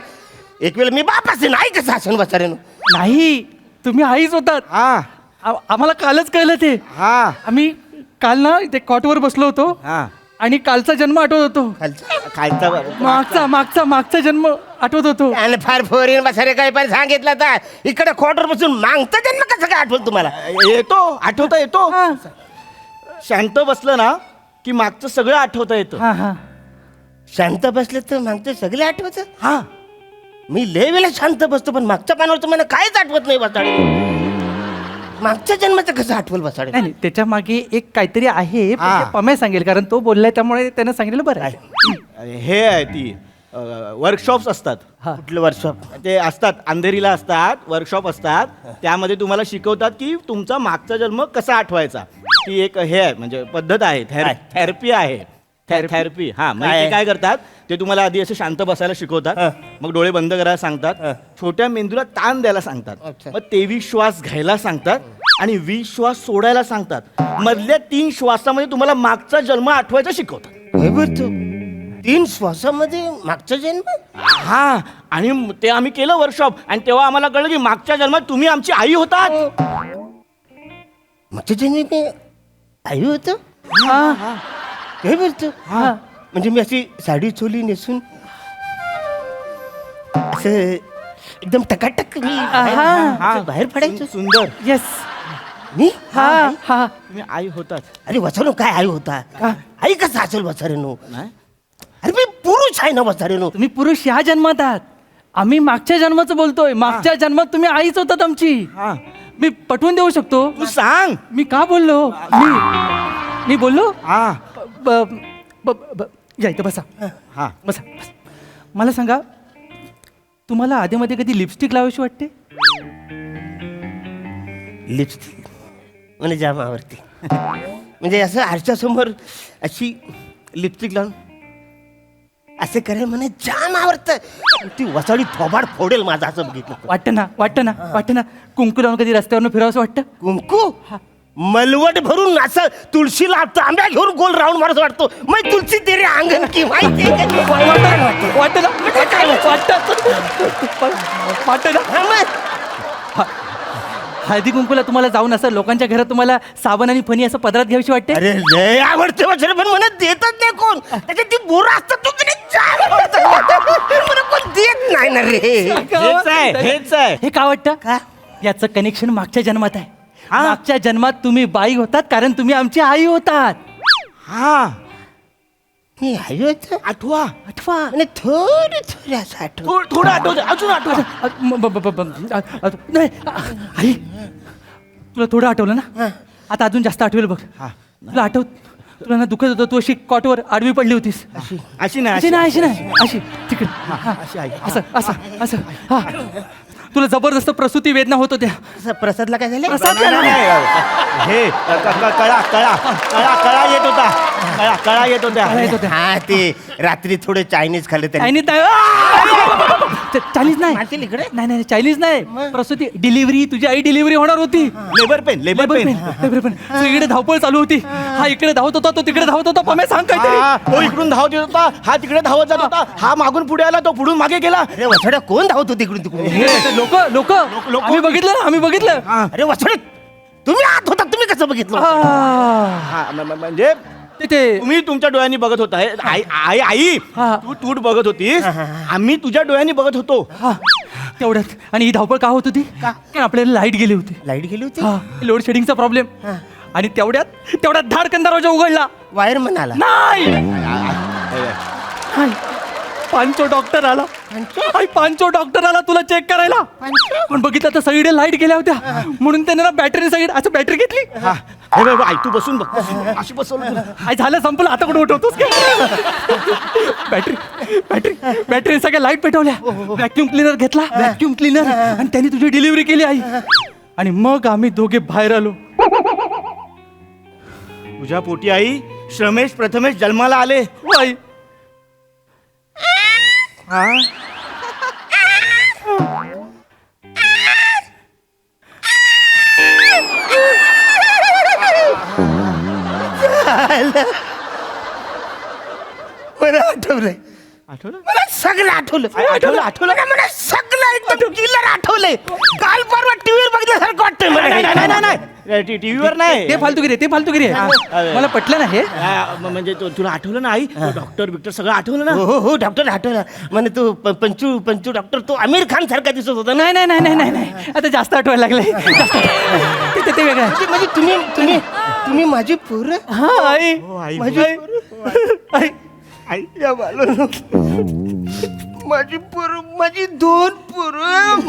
एक वेळ मी बाप असेल, आई कसा असेल वाचाड्यानो? नाही, तुम्ही आईच होतात. आम्हाला कालच कळलं ते. आम्ही काल ना इथे कॉटवर बसलो होतो आणि कालचा जन्म आठवत होतो. मागचा जन्म आठवत होतो. आणि फार फोरीन बसारे काही पण सांगितलं तर इकडे खोटर बसून मागचा जन्म कसं काय आठवत तुम्हाला? आठवता येतो. शांत बसलं ना की मागचं सगळं आठवता येतं. शांत बसलं तर मागचं सगळे आठवत. मी लय वेळा शांत बसतो पण मागच्या पानावरचं मला काहीच आठवत नाही बसाडे. मागच्या जन्माचं कसं आठवल बसाडे? नाही, त्याच्या मागे एक काहीतरी आहे. पम्या सांगेल कारण तो बोललाय त्यामुळे त्यानं सांगितलं बरं आहे. हे आहे ती वर्कशॉप्स असतात. कुठलं वर्कशॉप? ते असतात अंधेरीला असतात, वर्कशॉप असतात. त्यामध्ये तुम्हाला शिकवतात की तुमचा मागचा जन्म कसा आठवायचा. ती एक हे आहे म्हणजे पद्धत आहे, थेरपी आहे. थेरपी हा म्हणजे ते काय करतात ते तुम्हाला आधी असं शांत बसायला शिकवतात मग डोळे बंद करायला सांगतात छोट्या मेंदूला ताण द्यायला सांगतात मग 23 श्वास घ्यायला सांगतात आणि 20 श्वास सोडायला सांगतात मधल्या 3 श्वासामध्ये तुम्हाला मागचा जन्म आठवायचा शिकवतात 3 श्वासामध्ये मागचा जन्म. हा आणि ते आम्ही केलं वर्कशॉप आणि तेव्हा आम्हाला कळलं की मागच्या जन्मात तुम्ही आमची आई होतात. मागच्या जन्मी मी आई होतो. काय बोलतो. म्हणजे मी अशी साडी चोली नेसून असं एकदम टकाटक मी बाहेर पडायचो. सुंदर येस मी तुम्ही आई होतात. अरे वसानो काय आई होता आई कसं असेल वसारेनो. अरे मी पुरुष आहे ना वसारेनो. तुम्ही पुरुष ह्या जन्मात आहात आम्ही मागच्या जन्माचं बोलतोय मागच्या जन्मात तुम्ही आईच होतात आमची. मी पटवून देऊ शकतो. तू सांग मी का बोललो मी बोललो या इथं बसा हा बसा मला सांगा तुम्हाला आधीमध्ये कधी लिपस्टिक लावायची वाटते. लिपस्टिक म्हणजे जाम आवडते. म्हणजे असं आरशासमोर अशी लिपस्टिक लावून असं करायला मला जाम आवडतं. ती वसाडी थोबाड फोडेल माझा असं बघितलं. वाटतं ना कुंकू लावून कधी रस्त्यावरून फिरावं वाटतं. कुंकू मलवट भरून असं तुळशी लावतो आंब्या घेऊन गोल राऊंड मारत वाटतो. मग तुळशी तेरे अंगण की माहिती हळदी कुंकूला तुम्हाला जाऊन असं लोकांच्या घरात तुम्हाला साबण आणि फणी असं पदरात घ्यायची वाटते. अरे लय आवडते वगैरे पण मला देतच नाही कोण. त्याच्यात ती बोरं असतात मला कोण देत नाही ना रे. हेच आहे हे का वाटतं याचं कनेक्शन मागच्या जन्मात आहे. मागच्या जन्मात तुम्ही बाई होतात कारण तुम्ही आमची आई होतात. हा मी आई होत. आठवा आणि थोडं असं आठव. थोडं आठवतं अजून आठवतं. नाही आई तुला थोडं आठवलं ना आता अजून जास्त आठवेल बघ. तुला आठव तुला ना दुखत होतं तू अशी कॉटवर आडवी पडली होतीस. अशी नाही अशी नाही अशी तिकडे असं असं असं हा तुला जबरदस्त प्रसूती वेदना होत होत्या. प्रसादला काय झालं. हे कळा कळा कळा कळा येत होता कळा येत होत्या. हा ते रात्री थोडे चायनीज खाल्ले चायनीज नाही इकडे नाही चायनीज नाही प्रसूती डिलिव्हरी तुझी आई डिलिव्हरी होणार होती. लेबर पेन तू इकडे धावपळ चालू होती. हा इकडे धावत होता तो तिकडे धावत होता. पमे सांग काहीतरी. तो इकडून धावत येत होता हा तिकडे धावत जात होता. हा मागून पुढे आला तो पुढून मागे गेला. अरे वसाड्या कोण धावत होते इकडून तिकडून. लोक आम्ही बघितलं. अरे वसाडे तुम्ही आत होता तुम्ही कसं बघितलं. म्हणजे तुम्ही तुमच्या डोळ्यांनी बघत होता. आई आई तू तूट बघत होतीस आम्ही तुझ्या डोळ्यांनी बघत होतो. तेवढ्यात आणि ही धावपळ का होत होती कारण आपल्याला लाईट गेली होती. लोड शेडिंगचा प्रॉब्लेम आणि तेवढ्यात धाडकन दरवाजा उघडला. वायर म्हणाला नाही पांचो डॉक्टर आला. पांचो डॉक्टर आला तुला चेक करायला. पण बघितलं तर सगळीकडे लाईट गेल्या होत्या म्हणून त्याने ना बॅटरी सगळी असं बॅटरी घेतली. आई तू बसून बघ अशी बसवलं. आई झालं संपलं आता कुठे उठवतोस. बॅटरी सगळ्या लाईट पेटवल्या. व्हॅक्युम क्लिनर घेतला व्हॅक्युम क्लिनर आणि त्यांनी तुझी डिलिव्हरी केली आई. आणि मग आम्ही दोघे बाहेर आलो. तुझ्या पोटी आई श्रमेश प्रथमेश जन्माला आले. आई मला आठवलंय मला सगळं आठवलं मला सगळं एकदम क्लिअर आठवलंय. काल परवा टीव्हीवर बघितल्यासारखं वाटतंय मला. टीव्हीवर नाही ते फालतूगिरी आहे. मला पटलं ना हे. म्हणजे तुला आठवलं ना आई डॉक्टर बिक्टर सगळं आठवलं ना. हो डॉक्टर आठवला म्हणे तू पंचू डॉक्टर तो आमिर खान सारखा दिसत होता. नाही आता जास्त आठवायला लागले. ते वेगळं म्हणजे तुम्ही माझी पोरं. हा आई माझी आई या बाळाला माझी पोरं माझी दोन पोरं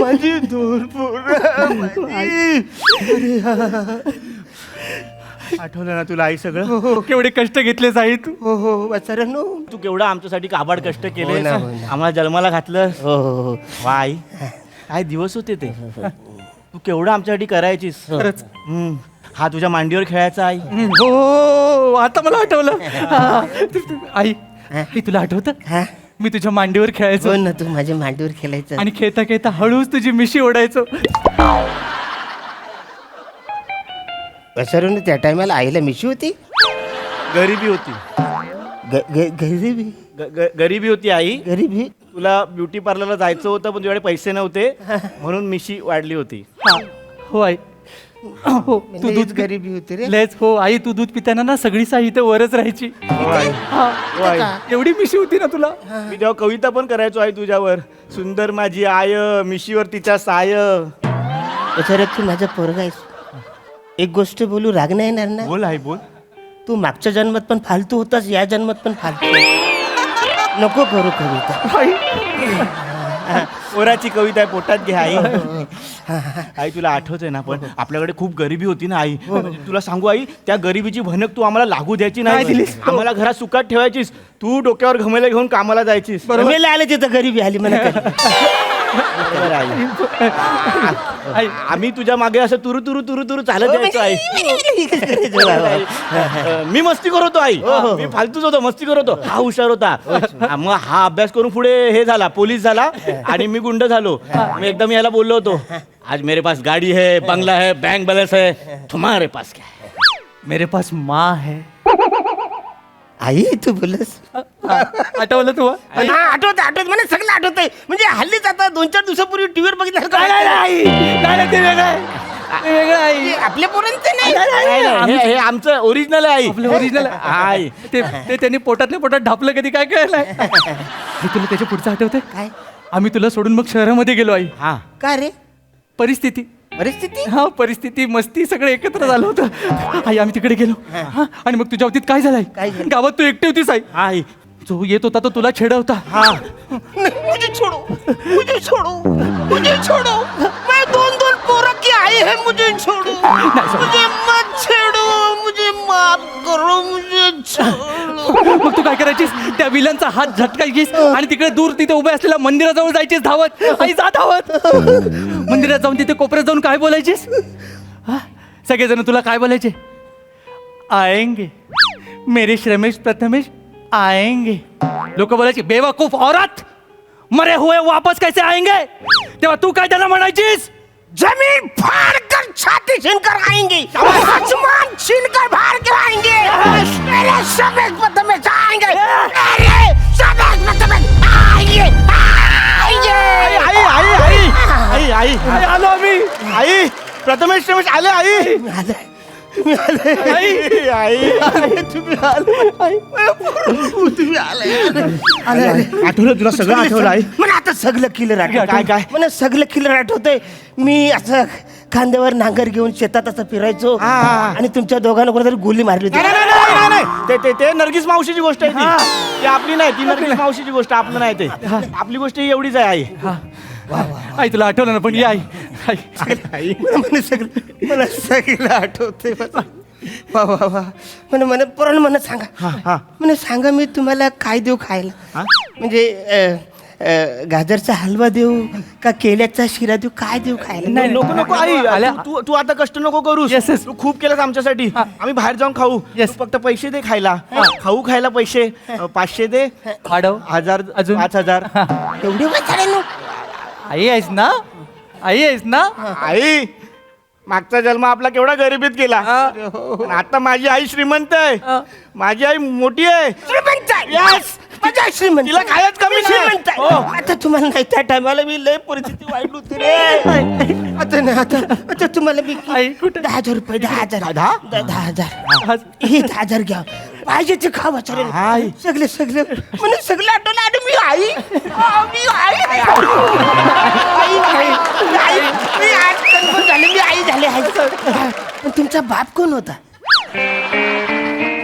आठवलं ना तुला आई सगळं. केवढे कष्ट घेतलेस आई तू. हो वाचारांनो तू केवढं आमच्यासाठी काबाड कष्ट केले हो ना. आम्हाला जन्माला घातलं. हो वा आई काय दिवस होते ते. तू केवढं आमच्यासाठी करायचीस. खरंच हा तुझ्या मांडीवर खेळायचा आई. हो आता मला आठवलं. आई हे तुला आठवतं मी तुझ्या मांडीवर खेळायचो ना, तू माझ्या मांडीवर खेळायचं. आणि खेळता खेळता हळूच तुझी मिशी ओढायचो. सर त्या टायमाला आईला मिशी होती. गरिबी होती. गरिबी गरिबी होती आई. गरिबी. तुला ब्युटी पार्लरला जायचं होतं पण तुझ्याकडे पैसे नव्हते म्हणून मिशी वाढली होती. हो आई. हो तू दूध गरिबी होती रे. लेच हो आई तू दूध पिताना ना सगळी साई इथे वरच राहायची. एवढी मिशी होती ना तुला. मी तेव्हा कविता पण करायचो आई तुझ्यावर. सुंदर माझी आय मिशीवर तिच्या साय. सर तू माझा पोरगा आहेस. एक गोष्ट बोलू, राग नाही येणार ना? बोल आई बोल. तू मागच्या जन्मात पण फालतू होतास, या जन्मात पण फालतू. नको करू कविता. पोराची कविता आहे, पोटात घे आई. आई तुला आठवतंय ना पण आपल्याकडे खूप गरिबी होती ना आई. तुला सांगू आई त्या गरिबीची भनक तू आम्हाला लागू द्यायची नाही. आम्हाला घरात सुखात ठेवायचीस. तू डोक्यावर घमेले घेऊन कामाला जायचीस. मेले आले तिथं गरिबी आली मला. आम्ही तुझ्या मागे असं तुरु तुरु तुरु तुरु चालत यायचो आई. मी मस्ती करतो आई. मी फालतूच होतो, मस्ती करतो. हा हुशार होता. मग हा अभ्यास करून पुढे हे झाला, पोलीस झाला आणि मी गुंड झालो. मी एकदम याला बोललो होतो, आज मेरे पास गाडी है, बंगला है, बैंक बैलेंस है, तुम्हारे पास क्या है? मेरे पास माँ है. आई तू बोलस. आठवलं तू? आठवत मला सगळं आठवतंय. म्हणजे हल्लीच आता 2-4 दिवसापूर्वी टीव्हीवर बघितलं. ते वेगळं आई. आपल्या पोरांचं नाही. हे आमचं ओरिजिनल आहे आई. आपलं ओरिजिनल आई. ते त्यांनी पोटातल्या पोटात ढापलं कधी काय कळलंय. तुला त्याच्या पुढचं आठवतंय काय? आम्ही तुला सोडून मग शहरामध्ये गेलो आई. हा का रे? परिस्थिती परिस्थिती परिस्थिती मस्ती सगळं एकत्र झालं होतं. आई आम्ही तिकडे गेलो. आणि मग तुझ्या बाबतीत काय झालंय? गावात तू एकटी होतीस आई. आई जो येत होता तो तुला छेडवता. मुझे छोड़ो, मुझे छोड़ो, मुझे छोड़ो. मैं 2 पोरं की आई है, मुझे छोड़ो, मुझे मत छेड़ो, मुझे माफ करो, मुझे छोड़ो. मग तू काय करायचीस? त्या विलनचा हात झटकायचीस आणि तिकडे दूर तिथे उभे असलेल्या मंदिराजवळ जायचीस धावत. आई जा धावत. मंदिरात जाऊन तिथे कोपऱ्यात जाऊन काय बोलायचीस? सगळेजण तुला काय बोलायचे? आएंगे मेरे श्रमेश प्रथमेश आएंगे. लोक बोलायचे बेवकूफ औरत, मरे हुए वापस कैसे आएंगे? तेव्हा तू काय त्याला म्हणायचीस? जमीन फाड़ कर छाती छीनकर आएंगे, आसमान छीनकर बाहर के आएंगे, मेरे श्रमेश प्रथमेश आएंगे, मेरे श्रमेश प्रथमेश आएंगे, आएंगे. आई आई आई आई आई आलो आम्ही. आई प्रथमेश रमेश आले. आई आई आई तुम्ही आले. आठवलं तुला सगळं आठवलं आई. मला आता सगळं क्लिअर आठवत. काय काय? मला सगळं क्लिअर आठवतंय. मी असं खांद्यावर नांगर घेऊन शेतात असं फिरायचो आणि तुमच्या दोघांना कोणतरी गोली मारली होती. नाही ते नर्गिस मावशीची गोष्ट आहे ती. ती आपली नाही. ती नर्गिस मावशीची गोष्ट आपलं नाही. ते आपली गोष्ट ही एवढीच आहे आई. आई तुला आठवलं ना पण ये आई. आई मला सगळं आठवतंय. वा वा वा. मला पुरण म्हणत सांगा. मला सांगा मी तुम्हाला काय देऊ खायला? म्हणजे गाजरचा हलवा देऊ का केल्याचा शिरा देऊ? काय देऊ खायला? नाही नको नको आई. तू आता कष्ट नको करू. तू खूप केलं आमच्यासाठी. आम्ही बाहेर जाऊन खाऊ. तू फक्त पैसे दे खायला. खाऊ खायला पैसे 500 दे. वाढव 1000 अजून 5000. एवढे वाचायला आई आहेस ना? आई आहेस ना? आई मागचा जन्म आपला केवढा गरिबीत गेला. पण आता माझी आई श्रीमंत आहे. माझी आई मोठी आहे. श्रीमंत. यस माझ्या श्रीमंत. तिला कायच कमी श्रीमंत. आता तुम्हाला नाही, त्या टायमाला मी लय परिस्थिती वाईट होती रे. आता नाही. आता तुम्हाला मी 10,000 रुपये. 10,000 हे 10,000 घ्या. पाहिजे ते खा वाचारे. सगळे म्हणजे सगळं आठवलं. आणि मी आई मी आज कन्फर्म झाले. मी आई झाले. पण तुमचा बाप कोण होता?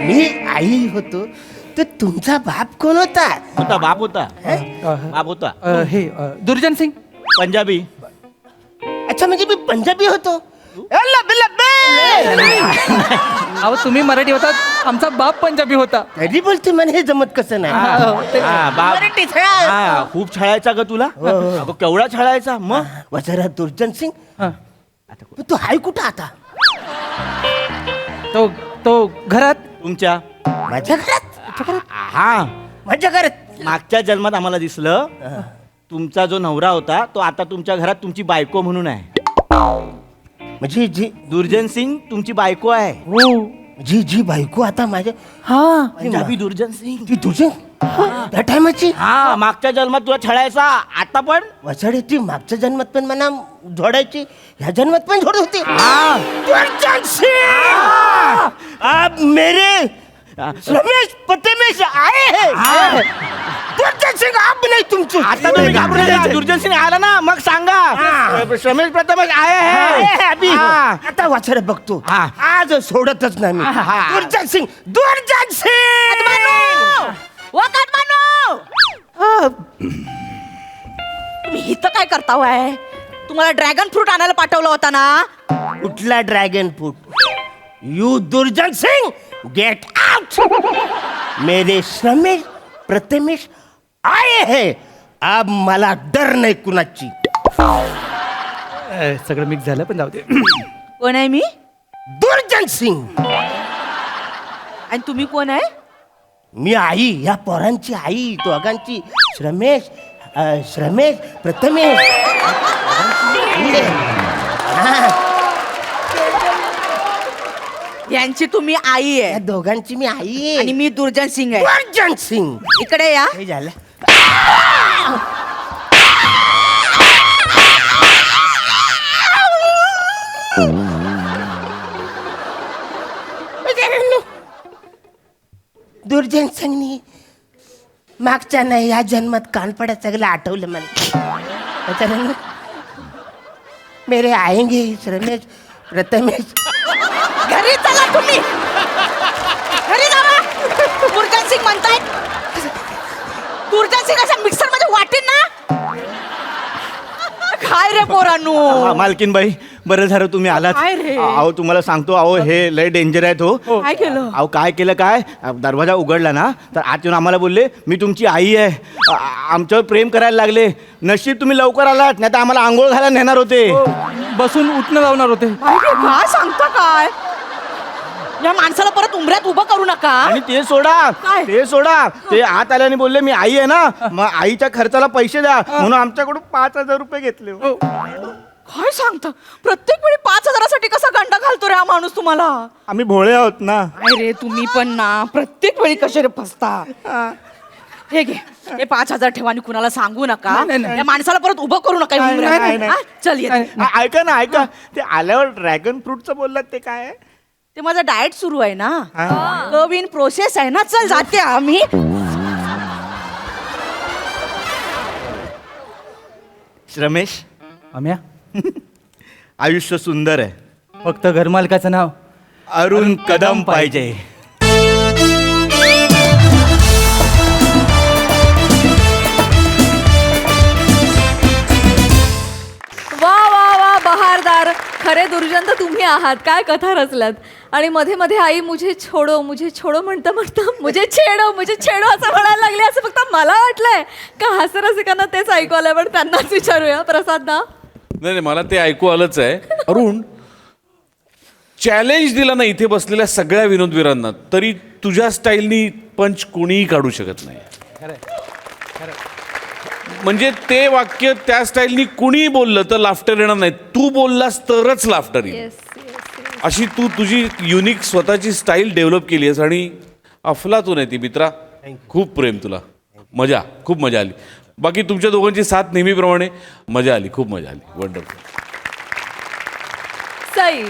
मी आई होतो तर तुमचा बाप कोण होता? बाप होता. हे दुर्जन सिंग पंजाबी. अच्छा म्हणजे मी पंजाबी होतो. अहो तुम्ही मराठी होता, आमचा बाप पंजाबी होता. तरी बोलते मला हे जमत कसं नाही. मराठीत. खूप छळायचा ग तुला. केवढा छळायचा. मग वजरा दुर्जन सिंग. तू हाय कुठं आता? तो घरात तुमच्या माझ्या घरात हा माझ्या घरात मागच्या जन्मात आम्हाला दिसलं तुमचा जो नवरा होता तो आता तुमच्या घरात तुमची बायको म्हणून आहे. म्हणजे जी दुर्जन सिंग तुमची बायको आहे. जी बायको आता माझ्या पंजाबी दुर्जन सिंग. ती तुझे त्या टायमाची हा मागच्या जन्मात तुला छळायचा आता पण वसाड्याची मागच्या जन्मात पण मला झोडायची ह्या जन्मात पण झोड होती. दुर्जन सिंह अब मेरे रमेश पतेमेश आए हैं. दुर्जन सिंह आप नहीं तुमचं आता तुम्ही घाबरून जा. दुर्जन सिंग आला ना मग सांगा. रमेश प्रथमेश आहे अभी आता वाचडे बघतो आज सोडतच नाही मी. दुर्जन सिंग दुर्जन सिंग तुम्ही इथं काय करता होय? तुम्हाला ड्रॅगन फ्रूट आणायला पाठवला होता ना. कुठला ड्रॅगन फ्रूट? यू दुर्जन सिंग गेट आउट. मेरे श्रमेश प्रथमेश आए हैं. अब मला डर नाही कुणाची. सगळं मिक्स झालं पण जाऊ दे. कोण आहे मी? दुर्जन सिंग. आणि तुम्ही कोण आहे? मी आई या पोरांची आई दोघांची. श्रमेश श्रमेश प्रथमेश यांची तुम्ही आई आहे. या दोघांची मी आई आहे. आणि मी दुर्जन सिंग आहे. दुर्जन सिंग इकडे या. हे झालं. दुर्जन सिंगनी मागच्या नाही या जन्मात कानपड्यात सगळं आठवलं मला. मेरे आएंगे रमेश प्रथमेश. घरी चला तुम्ही. घरी जावा. दुर्जन सिंग म्हणतायत. दुर्जन सिंग अशा मिक्सर मध्ये वाटेन ना. काय रे पोरांनो. मालकीनबाई बरं झालं तुम्ही आलात. काय रे? अहो तुम्हाला सांगतो अहो हे लय डेंजर आहेत हो. काय केलं? अहो काय केलं काय दरवाजा उघडला ना तर आत येऊन आम्हाला बोलले मी तुमची आई आहे. आमच्यावर प्रेम करायला लागले. नशीब तुम्ही लवकर आलात नाही तर आम्हाला आंघोळ घालायला नेणार होते. बसून उठणं लावणार होते. काय सांगता काय? या माणसाला परत उमऱ्यात उभं करू नका. आणि ते सोडा काय? ते सोडा ते आत आल्याने बोलले मी आई आहे ना मग आईच्या खर्चाला पैसे द्या म्हणून आमच्याकडून 5,000 रुपये घेतले. काय सांगता? प्रत्येक वेळी 5,000साठी कसा गंडा घालतो रे हा माणूस तुम्हाला. आम्ही भोळे आहोत ना. अरे तुम्ही पण ना प्रत्येक वेळी कसे रे फसता. हे घे हे 5,000 ठेवा आणि कुणाला सांगू नका. या माणसाला परत उभं करू नका. हा, चल ये. ऐका ना ऐका ते आल्यावर ड्रॅगन फ्रूटचं बोललात ते काय आहे? ते माझं डाएट सुरू आहे ना. कब इन प्रोसेस आहे ना. चल जाते आम्ही. रमेश आम्या आयुष्य सुंदर आहे फक्त घरमालकाचं नाव अरुण कदम पाहिजे. वा वा वा बहारदार. खरे दुर्जन तर तुम्ही आहात. काय कथा रचल्यात. आणि मध्ये मध्ये आई मुझे छोडो म्हणता मुझे छेडो असं म्हणायला लागले. असं फक्त मला वाटलंय का हास्यरसिकांना तेच ऐकू आलंय. पण त्यांनाच विचारूया. प्रसाद ना. नाही मला ते ऐकू आलंच आहे. अरुण चॅलेंज दिला ना इथे बसलेल्या सगळ्या विनोदवीरांना तरी तुझ्या स्टाईलनी पंच कोणीही काढू शकत नाही. म्हणजे ते वाक्य त्या स्टाईलनी कुणीही बोललं तर लाफ्टर येणार नाही. तू बोललास तरच लाफ्टर येईल. अशी तू तुझी युनिक स्वतःची स्टाईल डेव्हलप केली आहेस आणि अफलातून आहे ती मित्रा. खूप प्रेम तुला. खूप मजा आली. बाकी तुमच्या दोघांची साथ नेहमीप्रमाणे मजा आली. खूप मजा आली. वंडरफुल. सई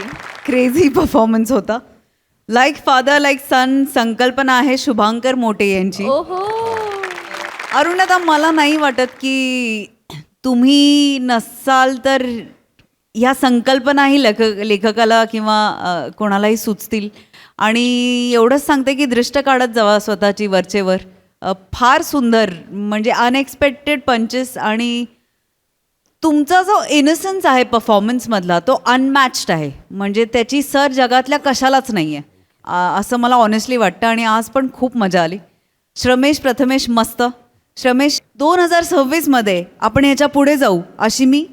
क्रेझी परफॉर्मन्स होता. लाईक फादर लाईक सन संकल्पना आहे शुभांकर मोटे यांची. अरुण आता मला नाही वाटत की तुम्ही नसाल तर ह्या संकल्पनाही लेखकाला किंवा कोणालाही सुचतील. आणि एवढंच सांगते की दृष्ट काढत जावा स्वतःची वरचेवर. फार सुंदर म्हणजे अनएक्सपेक्टेड पंचेस. आणि तुमचा जो इनोसन्स आहे परफॉर्मन्समधला तो अनमॅच्ड आहे. म्हणजे त्याची सर जगातल्या कशालाच नाही आहे असं मला ऑनेस्टली वाटतं. आणि आज पण खूप मजा आली. श्रमेश प्रथमेश मस्त. श्रमेश 2026 आपण याच्या पुढे जाऊ अशी मी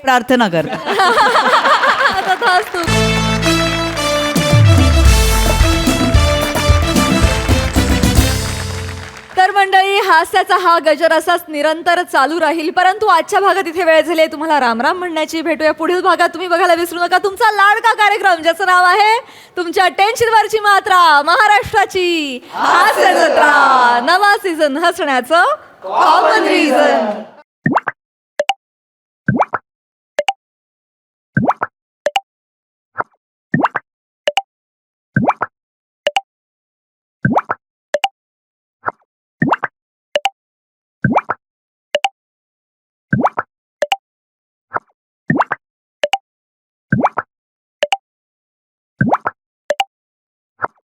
प्रार्थना करते. मंडळी, हास्याचा हा गजर असाच निरंतर चालू राहील, परंतु आजच्या भागात इथे वेळ झाली आहे तुम्हाला रामराम म्हणण्याची. भेटूया पुढील भागात. तुम्ही बघायला विसरू नका तुमचा लाडका कार्यक्रम ज्याचं नाव आहे तुमच्या टेन्शनवरची मात्रा, महाराष्ट्राची हास्य जत्रा. नवा सीझन, हसण्याचं कॉमन रिझन.